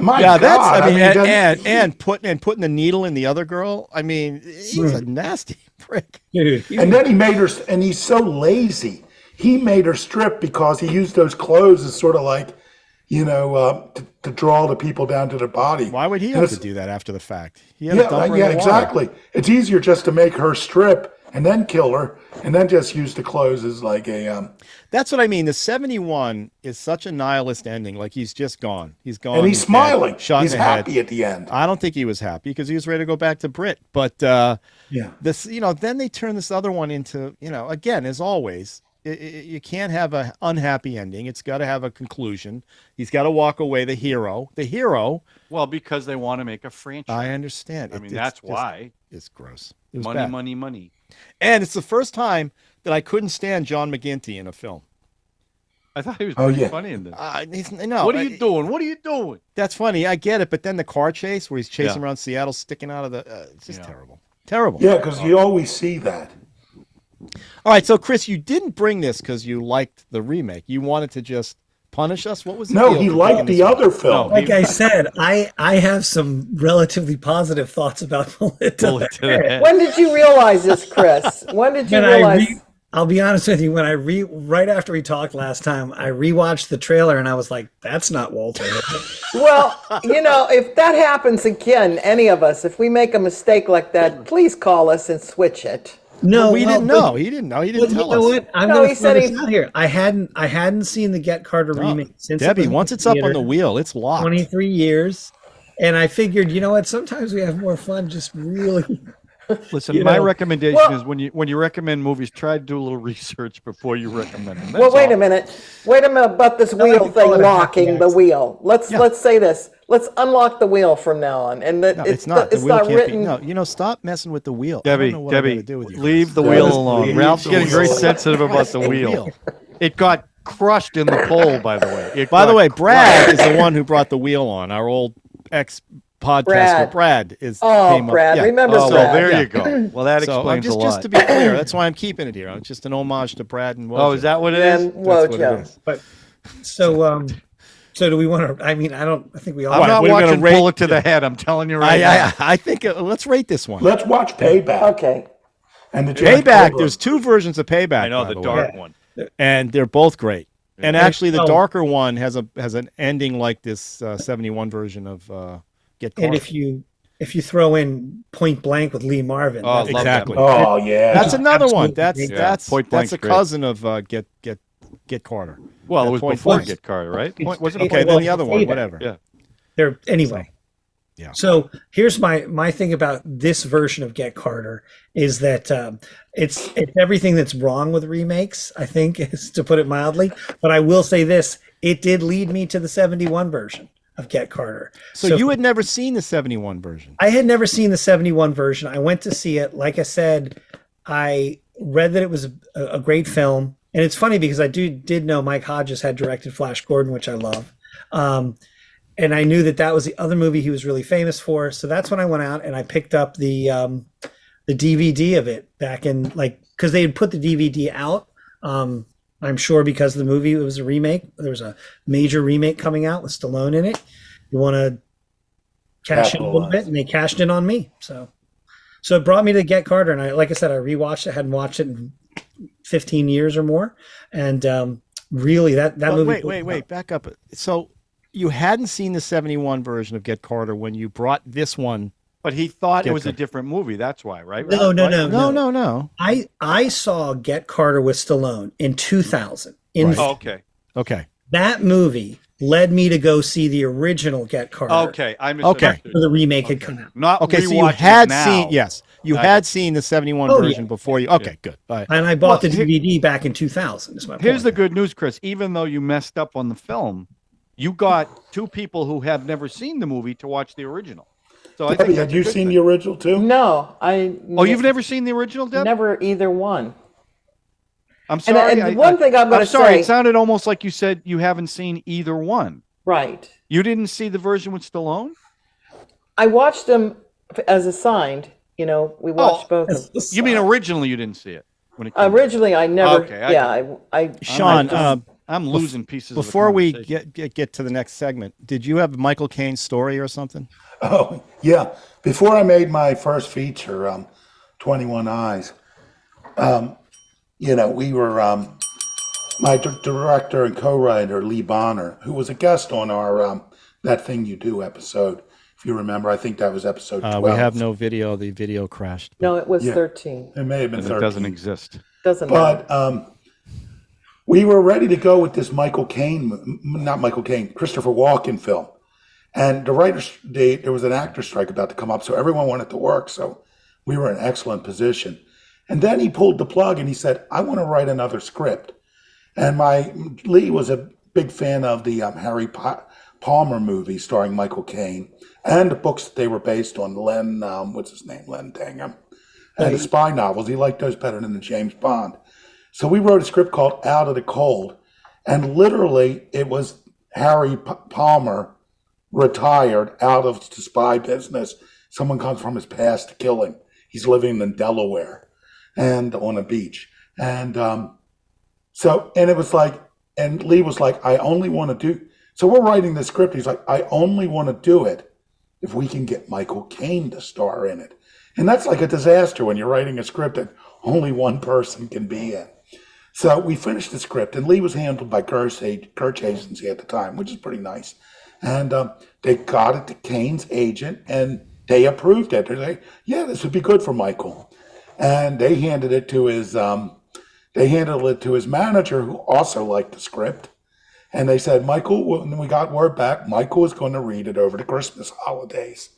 My Yeah, that's. God. I mean, doesn't- and putting the needle in the other girl. I mean, he's a nasty prick. Dude, and then he made her, and he's so lazy. He made her strip because he used those clothes as sort of like, to draw the people down to the body. Why would he And have it's- to do that after the fact? He had to dump her in yeah, the water. exactly. It's easier just to make her strip and then kill her, and then just use the clothes as like a. That's what I mean. The 71 is such a nihilist ending. Like, he's just gone. He's gone. And he's dead, smiling. Shot He's in the head. happy at the end. I don't think he was happy because he was ready to go back to Brit. But this, then they turn this other one into, again, as always, you can't have an unhappy ending. It's got to have a conclusion. He's got to walk away. The hero. Well, because they want to make a franchise. I understand. I mean, that's just- why. It's gross. It was Money, bad. money, money. And it's the first time that I couldn't stand John McGinty in a film. I thought he was Oh, pretty yeah. funny in this. No, What are you doing? What are you doing? That's funny. I get it. But then the car chase where he's chasing Yeah. around Seattle, sticking out of the, it's just terrible. Terrible. Yeah, because you always see that. All right. So, Chris, you didn't bring this because you liked the remake. You wanted to just punish us? What was the No, deal he for liked picking the this one? other film. like I said, I have some relatively positive thoughts about Bullet to Bullet the to the Head. head. When did you realize this, Chris? When did you When realize? I'll be honest with you, when right after we talked last time, I rewatched the trailer and I was like, that's not Walter. Well, if that happens again, any of us, if we make a mistake like that, please call us and switch it. No, We didn't know. He didn't know. He didn't But tell you know us. what? I'm No, going he to said throw this he- out here. I hadn't seen the Get Carter remake since it Debbie, was in once it's up on theater, the wheel, it's locked. 23 years. And I figured, you know what? Sometimes we have more fun just really. Listen, You my know. recommendation Well- is when you recommend movies, try to do a little research before you recommend them. Well, That's wait all. a minute. Wait a minute about this like wheel to call thing, it a happy locking the accident. wheel. Let's say this. Let's unlock the wheel from now on. And that No, it's not. The It's wheel not can't written. be. No, stop messing with the wheel. I Debbie, don't know what I Debbie, gotta do with you. leave the Yes, wheel alone. leave Ralph's the getting very wheel. sensitive about the wheel. It got crushed in the pole, by the way. By the way, Brad is the one who brought the wheel on. Our old ex-podcaster, Brad is. Oh, came up- Brad, yeah. remember Oh, Brad. well, there Yeah. you go. Well, that So explains a lot. just to be clear, that's why I'm keeping it here. It's just an homage to Brad and Wojo. Oh, is that what it is? And That's what it Wojo. is. But so do we want to? I mean, I think we all. I'm Right, not we're gonna watching rate- Bullet to the Head. I'm telling you right now. I think let's rate this one. Let's watch Payback. Okay. And the Jack Payback. Cobra. There's two versions of Payback. I know by the the way. dark one. And they're both great. And actually, the Oh. darker one has an ending like this 71 version of Get Carter. And if you throw in Point Blank with Lee Marvin, Oh, that's love Exactly. that. Oh yeah. That's another one. absolutely That's great. Yeah, that's Point that's Blank's a great. cousin of Get Carter. Well, it Yeah, was Point before Blank. Get Carter, right? It's- Was it Okay, before? then well, the other one, Payback. whatever. Yeah. There anyway. Yeah. So here's my thing about this version of Get Carter is that it's everything that's wrong with remakes, I think, is to put it mildly. But I will say this: it did lead me to the 71 version of Get Carter. So you had never seen the 71 version. I had never seen the 71 version. I went to see it. Like I said, I read that it was a great film. And it's funny because I did know Mike Hodges had directed Flash Gordon, which I love. And I knew that was the other movie he was really famous for. So that's when I went out and I picked up the DVD of it back in because they had put the DVD out. I'm sure because the movie, it was a remake. There was a major remake coming out with Stallone in it. You want to cash in a little bit, and they cashed in on me. So it brought me to Get Carter, and like I said, I rewatched it. I hadn't watched it in 15 years or more, and really that movie. Wait, back up. So you hadn't seen the 71 version of Get Carter when you brought this one. But he thought it was a different movie. That's why, right? No. I saw Get Carter with Stallone in 2000. Okay. That movie led me to go see the original Get Carter. Okay, I misunderstood. The remake had come out. Not okay. So you had had seen the 71 version before you. Okay, good. Right. And I bought the DVD back in 2000. Here's the good news, Chris. Even though you messed up on the film, you got two people who have never seen the movie to watch the original. So I think had you seen the original too? No, you've never seen the original, Deb? Never either one. I'm sorry. And one thing I'm going to say, it say, sounded almost like you said you haven't seen either one. right? You didn't see the version with Stallone? I watched them as assigned. We watched both of them. You mean originally you didn't see it? When it came Originally, I never. Okay, Sean, I'm losing pieces. Before of we get to the next segment, did you have Michael Caine's story or something? Oh, yeah. Before I made my first feature, 21 Eyes, we were, my director and co-writer, Lee Bonner, who was a guest on our That Thing You Do episode. If you remember, I think that was episode 12. We have no video. The video crashed. No, it was 13. It may have been 13. It doesn't exist. But we were ready to go with this Christopher Walken film. And there was an actor strike about to come up, so everyone wanted to work. So we were in excellent position. And then he pulled the plug and he said, I want to write another script. And Lee was a big fan of the Harry Palmer movie starring Michael Caine and the books that they were based on, Len Dangham, and the spy novels. He liked those better than the James Bond. So we wrote a script called Out of the Cold. And literally it was Harry Palmer retired out of the spy business. Someone comes from his past to kill him. He's living in Delaware and on a beach. And it was like, and Lee was like, I only want to do, so we're writing the script. He's like, I only want to do it if we can get Michael Caine to star in it. And that's like a disaster when you're writing a script that only one person can be in. So we finished the script, and Lee was handled by Kurt's agency at the time, which is pretty nice. And they got it to Caine's agent, and they approved it. They're like, yeah, this would be good for Michael. And they handed it to his manager, who also liked the script. And they said, Michael, when we got word back, Michael was going to read it over the Christmas holidays.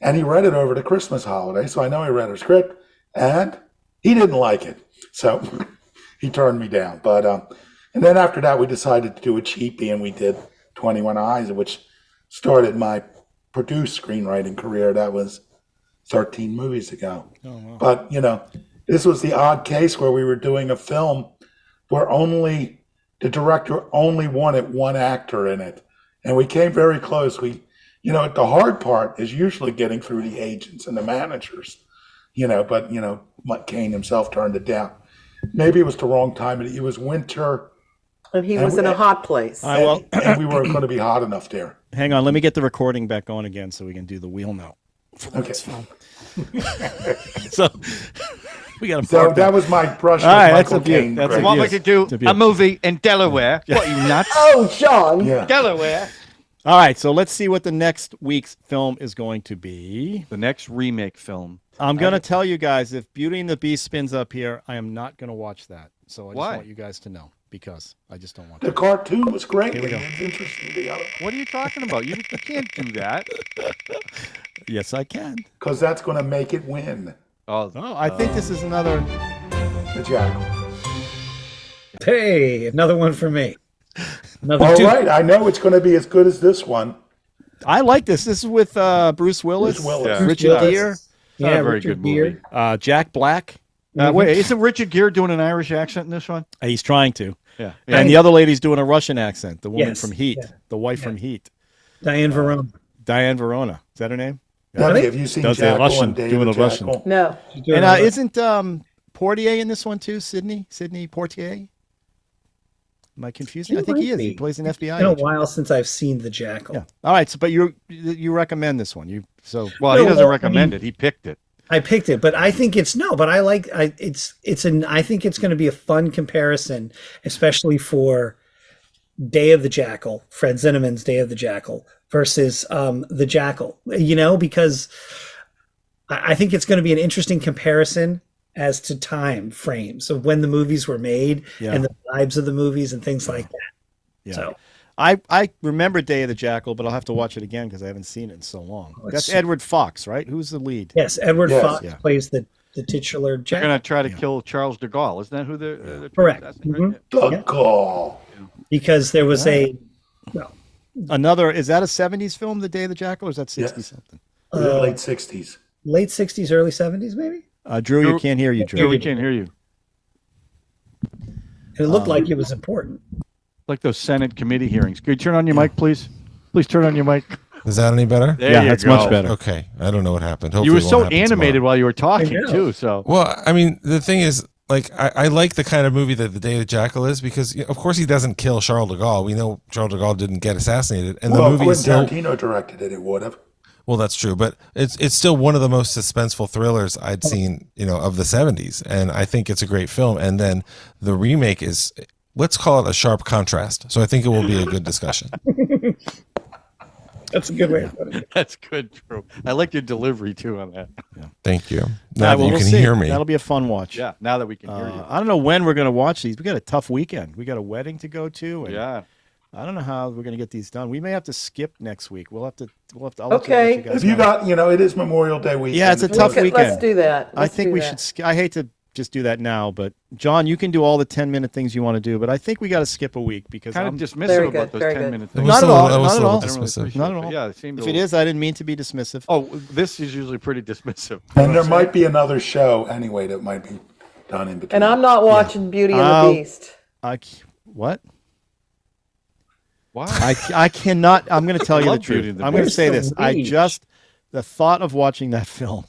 And he read it over the Christmas holidays. So I know he read our script, and he didn't like it. So he turned me down. But and then after that, we decided to do a cheapie, and we did 21 Eyes, which started my produced screenwriting career. That was 13 movies ago. Oh, wow. But, this was the odd case where we were doing a film where the director only wanted one actor in it. And we came very close. The hard part is usually getting through the agents and the managers, but Mike Caine himself turned it down. Maybe it was the wrong time. It was winter. And he was in a hot place. And we weren't going to be hot enough there. Hang on. Let me get the recording back on again so we can do the wheel note. Okay. So we got So that was my brush with Michael Caine. You want me to do a movie in Delaware? What, you nuts? Oh, Sean. Yeah. Delaware. All right. So let's see what the next week's film is going to be. The next remake film. I'm going to tell you guys, if Beauty and the Beast spins up here, I am not going to watch that. So I just want you guys to know, because I just don't want to. The cartoon was great. Here we go. It's interesting. What are you talking about? You can't do that. Yes, I can. Because that's going to make it win. Oh, I think this is another. The Jackal. Hey, another one for me. All right. I know it's going to be as good as this one. I like this. This is with Bruce Willis, Yeah. Richard Gere. Yeah, very good movie. Jack Black. Wait, isn't Richard Gere doing an Irish accent in this one? He's trying to. Yeah. And the other lady's doing a Russian accent. The woman Yes, from Heat, yeah. the wife Yeah. from Heat, Diane Verona. Diane Verona. Is that her name? Debbie, have you seen Does the Jackal Russian, and doing David a Russian. Jackal? No. She's doing And all right. isn't Portier in this one too? Sydney Portier. Am I confusing? I think he is. He plays an FBI It's been a agent. while since I've seen The Jackal. Yeah. All right. So, but you recommend this one? Well, he No, doesn't I recommend mean- it. He picked it. I picked it, but I think it's no. But I think it's going to be a fun comparison, especially for Day of the Jackal, Fred Zinnemann's Day of the Jackal versus The Jackal. Because I think it's going to be an interesting comparison as to time frames of when the movies were made and the vibes of the movies and things like that. Yeah. So I remember Day of the Jackal, but I'll have to watch it again because I haven't seen it in so long. That's Edward Fox, right? Who's the lead? yes, Edward Yes. Fox Yeah. plays the titular They're Jackal. going to try to kill Charles de Gaulle. Isn't that who they're Correct. that's- Mhm. The call. Because there was Is that a 70s film, The Day of the Jackal, or is that 60 Yes. something? Late 60s. late 60s, early 70s, maybe. Drew, you can't hear you, Drew. Yeah, we can't hear you. And it looked like it was important. Like those Senate committee hearings. Could you turn on your mic, please? Please turn on your mic. Is that any better? There Yeah, you that's go. much better. Okay. I don't know what happened. You Hopefully were it won't so happen animated tomorrow. while you were talking I know. too. So Well, I mean, the thing is, like, I like the kind of movie that The Day of the Jackal is because, of course, he doesn't kill Charles de Gaulle. We know Charles de Gaulle didn't get assassinated, and the Well, movie is Quentin still Tarantino directed it. It would have. well. That's true, but it's still one of the most suspenseful thrillers I'd seen, of the '70s, and I think it's a great film. And then the remake is, let's call it a sharp contrast. So I think it will be a good discussion. That's a good way of putting it. that's good, Drew. I like your delivery too on that. Thank you. All Now right, that well, you we'll can see. hear me. That'll be a fun watch. Yeah. Now that we can hear you. I don't know when we're going to watch these. We got a tough weekend. We got a wedding to go to. And Yeah. I don't know how we're going to get these done. We may have to skip next week. We'll have to. I'll Okay. let you guys If you know. got, it is Memorial Day weekend. Yeah, it's a tough Let's weekend. do that. I Let's think do we that. should. I hate to just do that now, but John, you can do all the 10-minute things you want to do, but I think we got to skip a week because Kind of I'm, dismissive Very about good, those very 10 good. minute It things. was Not a at all, little- it was not a at little all. I don't really dismissive. appreciate Not it, at but all. Yeah, it seemed if a it little- is, I didn't mean to be dismissive. Oh, this is usually pretty dismissive. And there might be another show anyway that might be done in between. And I'm not watching Beauty and I'll- the Beast. What? Why? I cannot. I'm going to tell you the love Beauty truth. and the I'm going to Beast. say Where's this. the I lead? just the thought of watching that film.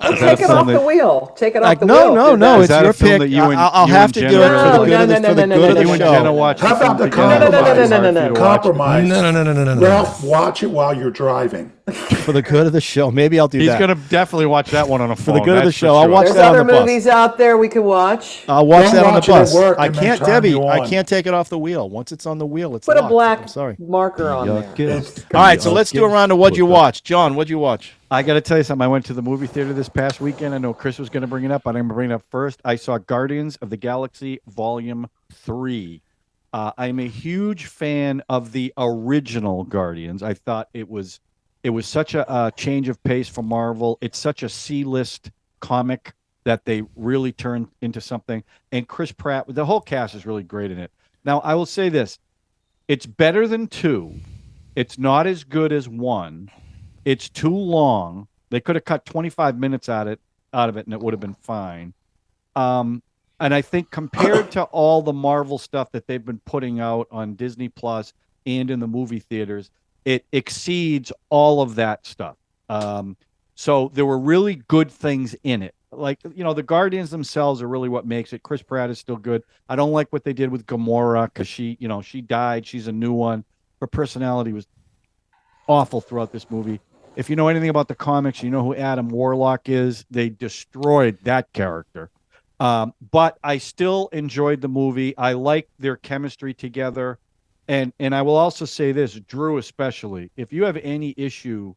Take it off the wheel. Take it off the no, wheel. no, Do no. that. It's that a your film pick. that you and- I'll you have and to Jenna do it are for the gonna- good of the, No, for the no, good no, of no, the You and show. Jenna watch How about the film together. compromise? No, no, no, no, no, no. Compromise. No. Ralph, watch it while you're driving. For the good of the show. Maybe I'll do He's that. going to definitely watch that one on a phone. For the good of the that's show. I'll sure. watch There's that on other the bus. movies out there we could watch. I'll watch Don't that on the watch it at bus. work I and then can't, turn Debbie. you I on. can't take it off the wheel. Once it's on the wheel, it's Put a locked. black I'm sorry. marker on there. All right, so let's do a round of what you watch. John, what'd you watch? I got to tell you something. I went to the movie theater this past weekend. I know Chris was going to bring it up, but I'm going to bring it up first. I saw Guardians of the Galaxy Volume 3. I'm a huge fan of the original Guardians. I thought it was such a change of pace for Marvel. It's such a C-list comic that they really turned into something. And Chris Pratt, the whole cast is really great in it. Now, I will say this. It's better than 2. It's not as good as 1. It's too long. They could have cut 25 minutes out of it, and it would have been fine. And I think compared to all the Marvel stuff that they've been putting out on Disney Plus and in the movie theaters, it exceeds all of that stuff. So there were really good things in it. Like, the Guardians themselves are really what makes it. Chris Pratt is still good. I don't like what they did with Gamora because she died. She's a new one. Her personality was awful throughout this movie. If you know anything about the comics, you know who Adam Warlock is. They destroyed that character. But I still enjoyed the movie. I liked their chemistry together. And I will also say this, Drew especially, if you have any issue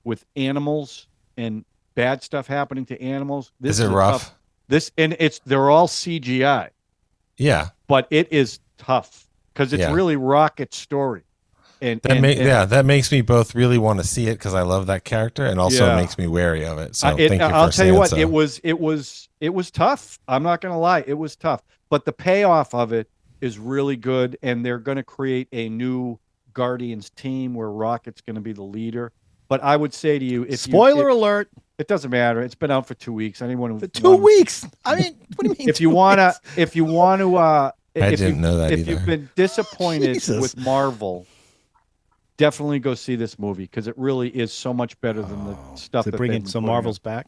with animals and bad stuff happening to animals, this Is it a rough? They're all CGI, Yeah. but it is tough because it's Yeah. really Rocket's story. And That makes me both really want to see it because I love that character, and also Yeah. makes me wary of it. So It- thank you for I'll tell you saying what, so. it was tough. I'm not going to lie, it was tough. But the payoff of it is really good, and they're going to create a new Guardians team where Rocket's going to be the leader. But I would say to you, Spoiler alert. It doesn't matter. It's been out for 2 weeks. Anyone who For 2 weeks. I mean, what do you mean? if you want to, I didn't know that if either. you've been disappointed Jesus. with Marvel, definitely go see this movie because it really is so much better than the stuff to that bring they've in been some putting Marvels out. back.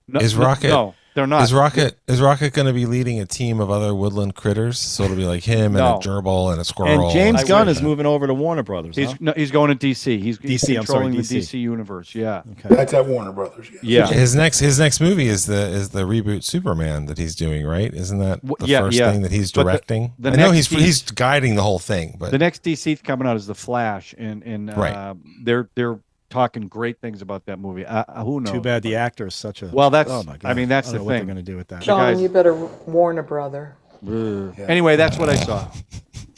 No, Is Rocket? No, they're not. Is Rocket going to be leading a team of other woodland critters? So it'll be like him No. and a gerbil and a squirrel. And James I Gunn wish. is moving over to Warner Brothers. He's huh? no, he's going to DC. He's DC, I'm sorry, controlling the DC. DC universe. Yeah. Okay. That's at Warner Brothers. Yeah. His next movie is the reboot Superman that he's doing, right? Isn't that the first thing that he's But the- directing? the I know next he's guiding the whole thing, but The next DC coming out is The Flash, and Right. they're talking great things about that movie. Who knows? Too bad the actor is such a. Well, that's. Oh my God. I mean, that's I the don't know what thing. they're going to do with that. Sean, guys- you better warn a brother. Anyway, that's what I saw,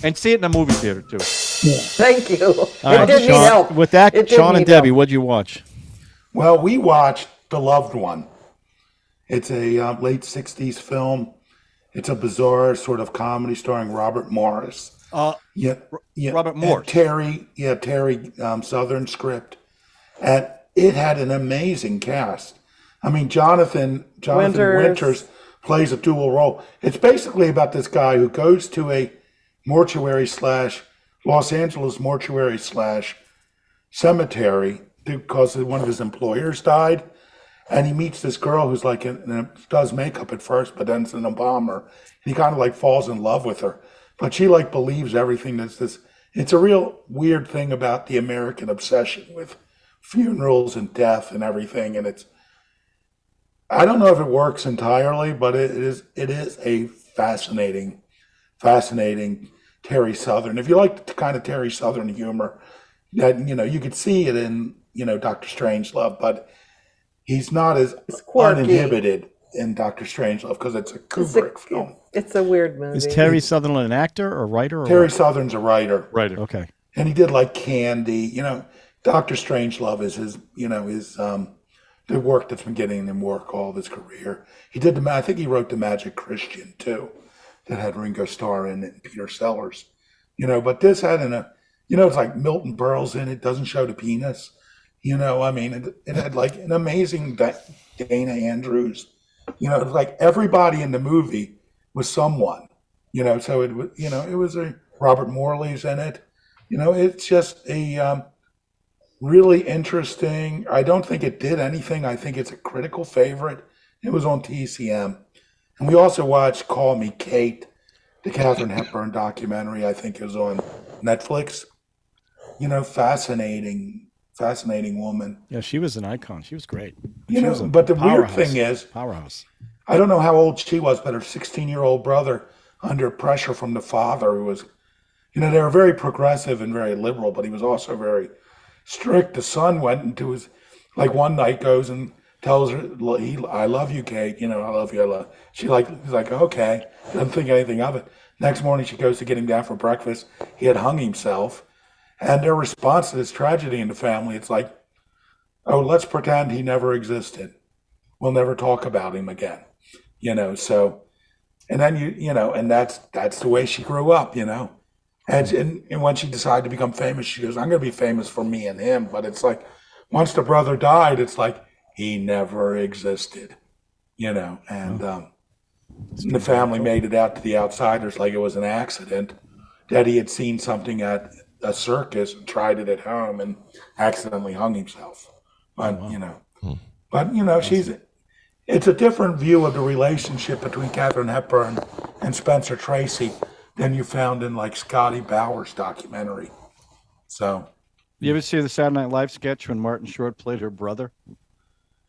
and see it in a movie theater too. Thank you. All It right, did need Sean, help. with that, It did Sean and need Debbie, help. what'd you watch? Well, we watched The Loved One. It's a late 60s film. It's a bizarre sort of comedy starring Robert Morris. Yeah, Robert Morris. Terry Southern script. And it had an amazing cast. I mean, Jonathan Winters plays a dual role. It's basically about this guy who goes to a mortuary / Los Angeles mortuary / cemetery because one of his employers died. And he meets this girl who's like, does makeup at first, but then it's an embalmer. And he kind of like falls in love with her. But she like believes everything that's this. It's a real weird thing about the American obsession with funerals and death and everything. And I don't know if it works entirely, but it is a fascinating Terry Southern. If you like the kind of Terry Southern humor, that you could see it in Dr. Strangelove, but he's not as quirky. uninhibited in Dr. Strangelove because it's a Kubrick film. It's a weird movie. Is Terry Sutherland an actor or writer? Or Terry what? Southern's a writer. Right. Okay. And he did like Candy. Dr. Strangelove is his the work that's been getting him work all of his career. He did I think he wrote The Magic Christian too, that had Ringo Starr in it and Peter Sellers. But this had it's like Milton Berle's in it, doesn't show the penis. I mean, it had like an amazing Dana Andrews. Like everybody in the movie was someone. So it was a Robert Morley's in it. It's just a really interesting. I don't think it did anything. I think it's a critical favorite. It was on TCM. And we also watched Call Me Kate, the Katharine Hepburn documentary. I think it was on Netflix. Fascinating woman. Yeah, she was an icon. She was great. But the weird thing is, powerhouse. I don't know how old she was, but her 16-year-old brother, under pressure from the father, who was, they were very progressive and very liberal, but he was also very strict. The son went into his, like one night goes and tells her, I love you, Kate. I love you. I love. He's like, okay. Doesn't think anything of it. Next morning, she goes to get him down for breakfast. He had hung himself. And their response to this tragedy in the family, it's like, oh, let's pretend he never existed. We'll never talk about him again. So, and then and that's the way she grew up, And when she decided to become famous, she goes, I'm going to be famous for me and him. But it's like, once the brother died, it's like, he never existed, and the family made it out to the outsiders like it was an accident, that he had seen something at a circus and tried it at home and accidentally hung himself. But, it's a different view of the relationship between Katharine Hepburn and Spencer Tracy than you found in like Scotty Bowers' documentary. So, You ever see the Saturday Night Live sketch when Martin Short played her brother?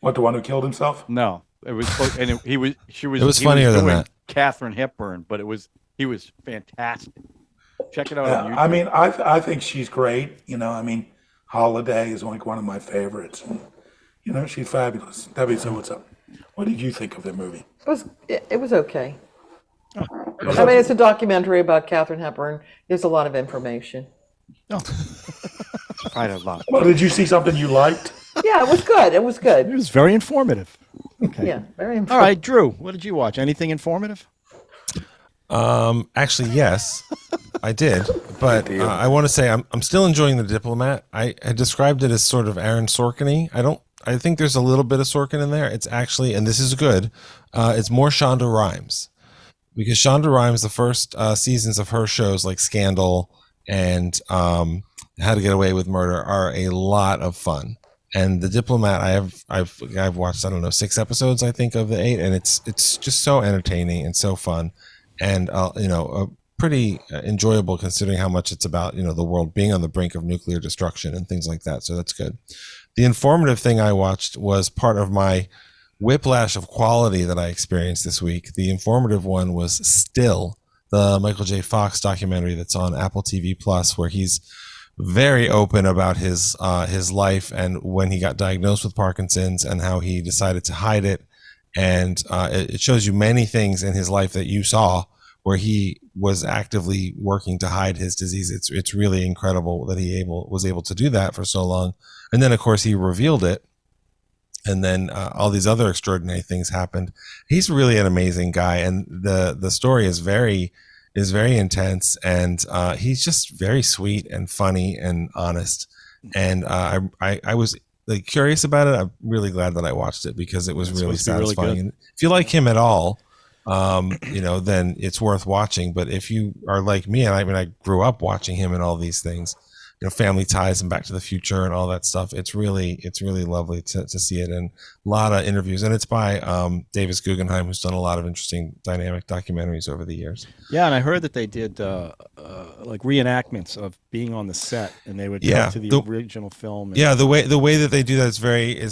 what, the one who killed himself? No, it was, and he was funnier than doing that. Katharine Hepburn, but he was fantastic. Check it out on YouTube. I mean, I think she's great. Holiday is like one of my favorites. And, she's fabulous. Debbie, so what's up? What did you think of the movie? It was okay. I mean, it's a documentary about Katharine Hepburn. There's a lot of information. Quite a lot. Well, did you see something you liked? Yeah, it was good. It was It good. was very informative. Okay. Yeah, very important. All right, Drew, what did you watch? Anything informative? Actually, yes, I did. But I want to say I'm still enjoying The Diplomat. I described it as sort of Aaron Sorkin-y. I think there's a little bit of Sorkin in there. It's actually, and this is good, it's more Shonda Rhimes, because Shonda Rhimes, the first seasons of her shows like Scandal and How to Get Away with Murder are a lot of fun. And The Diplomat, I've watched, I don't know, 6 episodes, I think, of the 8, and it's just so entertaining and so fun, and pretty enjoyable considering how much it's about, the world being on the brink of nuclear destruction and things like that. So that's good. The informative thing I watched was part of my whiplash of quality that I experienced this week. The informative one was Still, the Michael J. Fox documentary that's on Apple TV Plus, where he's very open about his life and when he got diagnosed with Parkinson's and how he decided to hide it. And it shows you many things in his life that you saw where he was actively working to hide his disease. It's really incredible that he was able to do that for so long. And then, of course, he revealed it. And then all these other extraordinary things happened. He's really an amazing guy. And the story is very intense, and he's just very sweet and funny and honest. And I was like curious about it. I'm really glad that I watched it because it was really satisfying. Really, and if you like him at all, then it's worth watching. But if you are like me, and I grew up watching him in all these things, Family Ties and Back to the Future and all that stuff. It's really lovely to see it, and a lot of interviews. And it's by Davis Guggenheim, who's done a lot of interesting dynamic documentaries over the years. Yeah, and I heard that they did like reenactments of being on the set, and they would go to the original film. And, the way that they do that is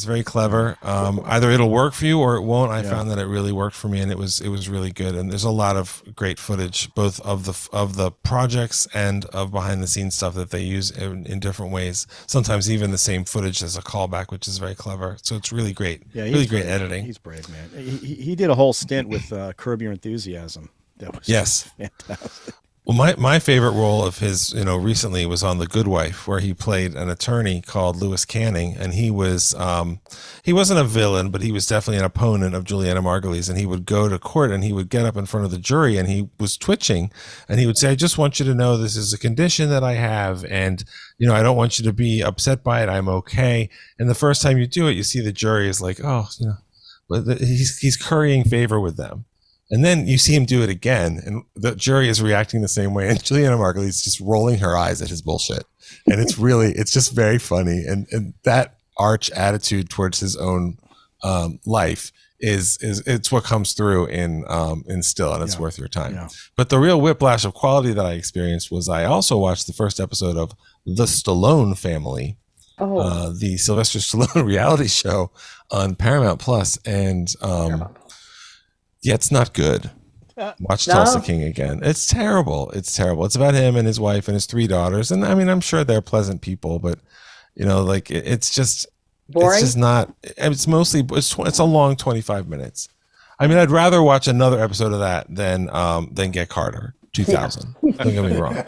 very clever. Either it'll work for you or it won't. I found that it really worked for me, and it was really good. And there's a lot of great footage, both of the projects and of behind the scenes stuff that they use in different ways. Sometimes even the same footage as a callback, which is very clever. So it's really great. Yeah, really great editing. He's brave, man. He did a whole stint with Curb Your Enthusiasm. That was fantastic. Well, my favorite role of his, recently was on The Good Wife, where he played an attorney called Louis Canning, and he was, he wasn't a villain, but he was definitely an opponent of Juliana Margulies, and he would go to court and he would get up in front of the jury and he was twitching, and he would say, "I just want you to know this is a condition that I have, and I don't want you to be upset by it. I'm okay." And the first time you do it, you see the jury is like, "Oh, but he's currying favor with them." And then you see him do it again, and the jury is reacting the same way. And Juliana Margulies is just rolling her eyes at his bullshit. And it's just very funny. And that arch attitude towards his own life it's what comes through in Still, and it's worth your time. Yeah. But the real whiplash of quality that I experienced was I also watched the first episode of The Stallone Family, the Sylvester Stallone reality show on Paramount Plus, and it's not good. Watch Tulsa King again. It's terrible. It's about him and his wife and his 3 daughters. And I mean, I'm sure they're pleasant people, but it's just boring. It's just not. It's mostly it's a long 25 minutes. I mean, I'd rather watch another episode of that than Get Carter 2000. Don't get me wrong.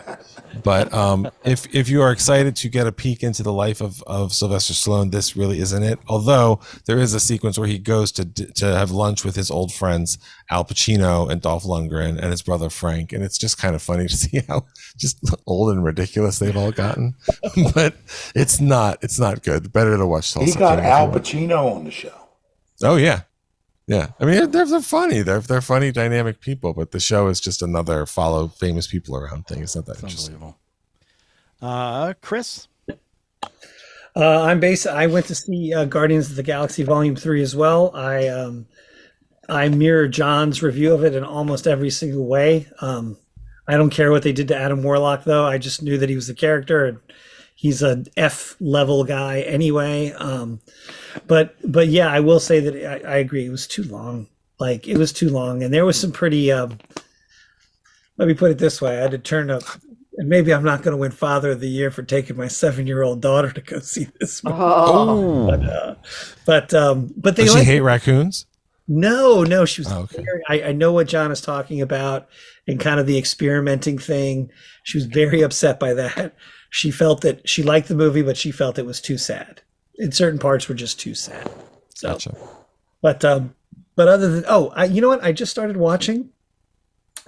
But if you are excited to get a peek into the life of Sylvester Stallone, this really isn't it. Although there is a sequence where he goes to have lunch with his old friends Al Pacino and Dolph Lundgren and his brother Frank, and it's just kind of funny to see how just old and ridiculous they've all gotten. But it's not good. Better to watch Tulsa King. He got King Al Pacino on the show. Oh yeah. Yeah, I mean they're funny. They're funny, dynamic people. But the show is just another follow famous people around thing. It's not that interesting. Chris, I went to see Guardians of the Galaxy Volume 3 as well. I mirror John's review of it in almost every single way. I don't care what they did to Adam Warlock, though. I just knew that he was the character, and he's an F level guy anyway. But yeah, I will say that I agree. It was too long. It was too long. And there was some pretty, let me put it this way. I had to turn up, and maybe I'm not going to win Father of the Year for taking my 7-year-old daughter to go see this movie. Oh. But they Does she hate raccoons? No, she was. Okay. I know what John is talking about, and kind of the experimenting thing. She was very upset by that. She felt that she liked the movie, but she felt it was too sad. In certain parts were just too sad. So, gotcha. But other than you know what? I just started watching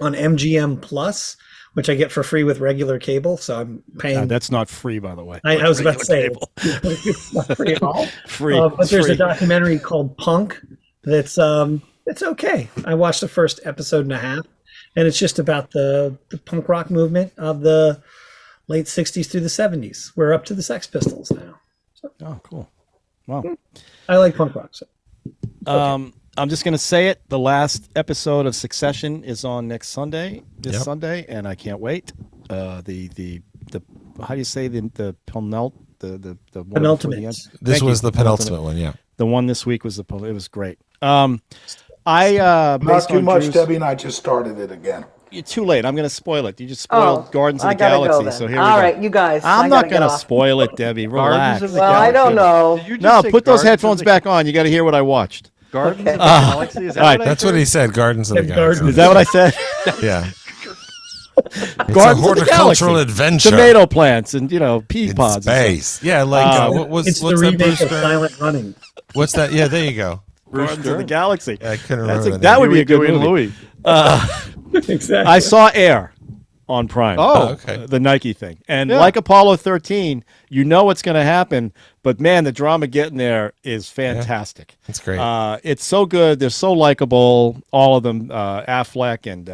on MGM Plus, which I get for free with regular cable. So I'm paying. That's not free, by the way. I was about to say Regular cable. it's not free at all. Free. But It's there's free. a documentary called Punk that's it's okay. I watched the first episode and a half, and it's just about the punk rock movement of the late 60s through the 70s. We're up to the Sex Pistols now. Oh, cool. Wow. I like punk rock. So. I'm just gonna say it. The last episode of Succession is on next Sunday. This Sunday, and I can't wait. The how do you say the one Penultimate. before the end? This Thank was you. the penultimate one, yeah. The one this week was it was great. Not Based too on much, Drew's- Debbie, and I just started it again. You're too late. I'm gonna spoil it. You just spoiled Gardens of I the gotta Galaxy. go then. So here All we go. right, you guys. I'm I not gotta get gonna off. spoil it, Debbie. Relax. Gardens of the Well, I don't know. Did you just No, say put those Gardens of headphones the- back on. You got to hear what I watched. Gardens Okay. of the Galaxy. Is that all right, what I That's what heard? he said, Gardens of the Yeah, Galaxy. Is that what I said? Yeah. It's a Gardens of the horticultural Galaxy. adventure. Tomato plants and pea in pods. and stuff. space. Yeah, like what was It's the what's that remake Bruce of Stern? Silent Running. What's that? Yeah, there you go. Gardens of the Galaxy. Yeah, I couldn't That's remember that would be a good Dewey and movie. Louie. Exactly. I saw Air on Prime. Oh, okay. The Nike thing. And Yeah. like Apollo 13, you know what's going to happen, but man, the drama getting there is fantastic. That's great. It's so good. They're so likable, all of them. Affleck and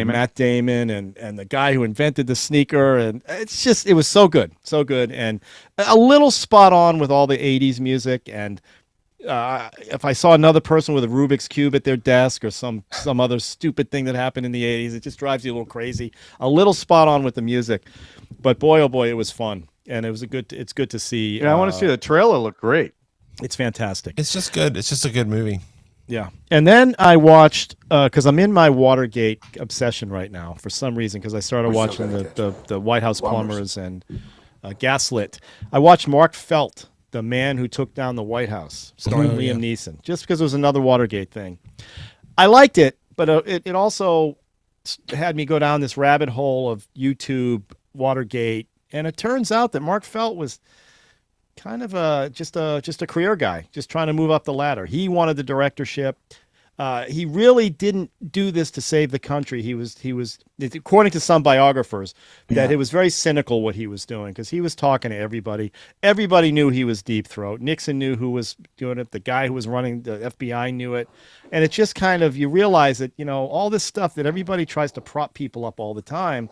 Matt Damon and the guy who invented the sneaker. And it was so good. So good. And a little spot on with all the 80s music. And if I saw another person with a Rubik's Cube at their desk or some other stupid thing that happened in the 80s, it just drives you a little crazy. A little spot on with the music. But boy, oh boy, it was fun. And it's good to see. Yeah, I want to see the trailer. Look great. It's fantastic. It's just good. It's just a good movie. Yeah. And then I watched, because I'm in my Watergate obsession right now for some reason, because I started We're watching still gonna get the White House Plumbers. Plumbers and Gaslit. I watched Mark Felt, the man who took down the White House, starring Oh, Liam Neeson, just because it was another Watergate thing. I liked it, but it also had me go down this rabbit hole of YouTube, Watergate, and it turns out that Mark Felt was kind of just a career guy, just trying to move up the ladder. He wanted the directorship. He really didn't do this to save the country. He was according to some biographers that it was very cynical what he was doing, because he was talking to everybody. Everybody knew he was Deep Throat. Nixon knew who was doing it. The guy who was running the FBI knew it. And it's just kind of, you realize that, all this stuff that everybody tries to prop people up all the time,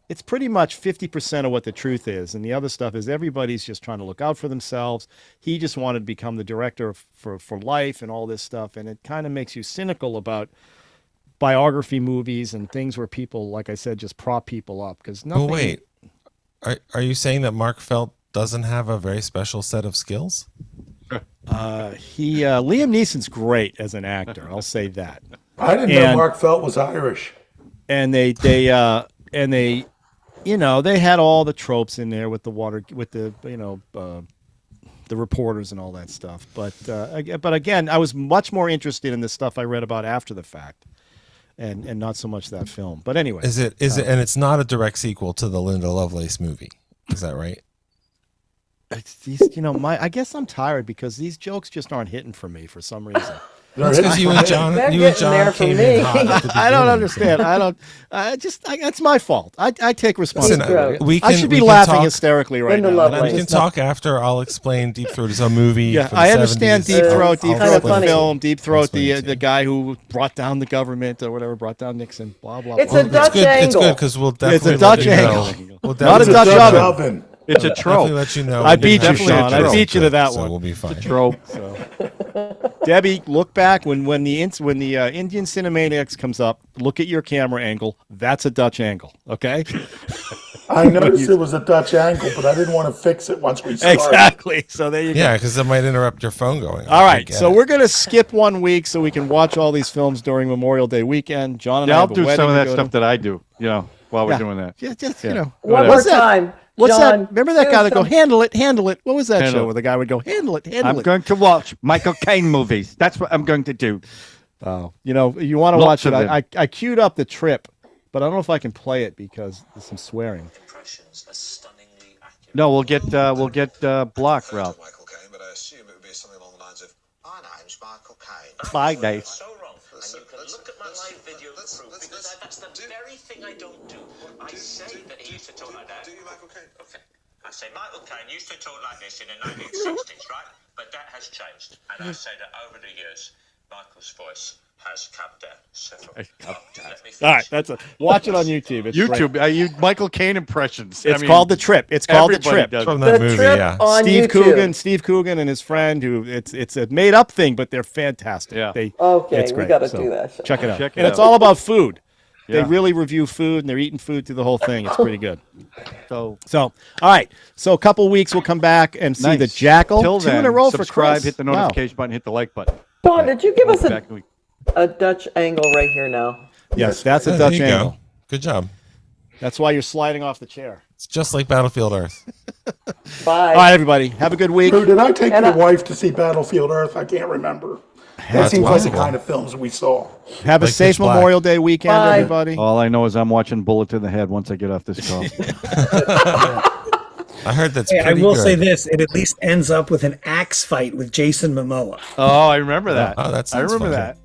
it's pretty much 50% of what the truth is. And the other stuff is everybody's just trying to look out for themselves. He just wanted to become the director for life and all this stuff. And it kind of makes you cynical about biography movies and things where people, like I said, just prop people up. Because nothing. Well, wait. Are you saying that Mark Felt doesn't have a very special set of skills? Liam Neeson's great as an actor. I'll say that. I didn't know Mark Felt was Irish. And they they had all the tropes in there with the reporters and all that stuff. But again, I was much more interested in the stuff I read about after the fact, and not so much that film. But anyway, Is it? And it's not a direct sequel to the Linda Lovelace movie. Is that right? it's these, I guess I'm tired because these jokes just aren't hitting for me for some reason. That's because you and John, They're you and getting there John for came me. in hot at the I don't beginning. understand. That's my fault. I take responsibility. Listen, we I can- should we be can laughing talk- hysterically right Linda now. Lovelace. We can talk after. I'll explain Deep Throat is a movie. Yeah, from the I understand 70s. Deep Throat. Deep I'll Throat, the explain it. film. Deep I'll Throat, explain it to the you. guy who brought down the government or whatever, brought down Nixon. Blah blah. It's blah. a Dutch It's angle. good because we'll definitely It's a Dutch let you know. angle. We'll Not a definitely Dutch let you know. oven. It's a Definitely trope. let you know. I beat you, Definitely a Sean. I trope. beat you to that So one. we'll be fine. Trope. Debbie, look back when the Indian Cinemaniacs comes up. Look at your camera angle. That's a Dutch angle. Okay. I noticed it was a Dutch angle, but I didn't want to fix it once we started. Exactly. So there you go. Yeah, because it might interrupt your phone going. All I right, get so it. we're going to skip 1 week so we can watch all these films during Memorial Day weekend. John and I Yeah, I'll have a do wedding some of to that go stuff to. that I do. While we're Yeah. doing that. Just, Yeah. One more What's that? time. What's John, that? Remember that do guy that go, some- handle it. What was that Handle show it. where the guy would go, handle it. I'm going to watch Michael Caine movies. That's what I'm going to do. Oh, you want to Lots watch it. of them. I queued up The Trip, but I don't know if I can play it because there's some swearing. Impressions are stunningly accurate. No, we'll get Block, Ralph. Michael Caine, but I assume it would be something along the lines of, My name's Michael Caine. Bye, Dave. So wrong. And you can look at my live video to prove, because that's the very thing I don't do. say that he used to talk like that. Do you, Michael Caine? Okay. I say Michael Caine used to talk like this in the 1960s, right? But that has changed. And I say that over the years, Michael's voice has come down. So, let me finish. All right, watch it on YouTube. It's YouTube. great. Michael Caine impressions. It's called The Trip. It's called The everybody Trip. does From it. that The movie, Trip yeah. on Steve YouTube. Coogan and his friend, who it's a made up thing, but they're fantastic. Yeah. Okay, it's we great. got to So, do that. Show. Check it out. Check it and it's out. all about food. They Yeah. really review food, and they're eating food through the whole thing. It's pretty good. So So, all right. So, a couple weeks we'll come back and see nice. the Jackal. Till 2 then, in a row subscribe, for Chris. hit the Wow. notification button, hit the like button. Don, did you give us Back and we- a Dutch angle right here now? Yes, that's a There Dutch you angle. go. Good job. That's why you're sliding off the chair. It's just like Battlefield Earth. Bye. All right, everybody. Have a good week. Drew, did I take And your I- wife to see Battlefield Earth? I can't remember. That That's seems like the possible. kind of films we saw. Have a Like safe Pitch Black. Memorial Day weekend, Bye. everybody. All I know is I'm watching Bullet to the Head once I get off this call. I heard that's Hey, I pretty will good. say this: it at least ends up with an axe fight with Jason Momoa. Oh, I remember that. Oh, that I sounds remember fun.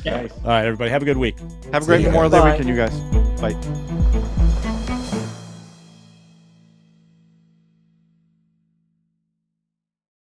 that. All right, everybody. Have a good week. Have a great ya. Memorial Day Bye. weekend, you guys. Bye.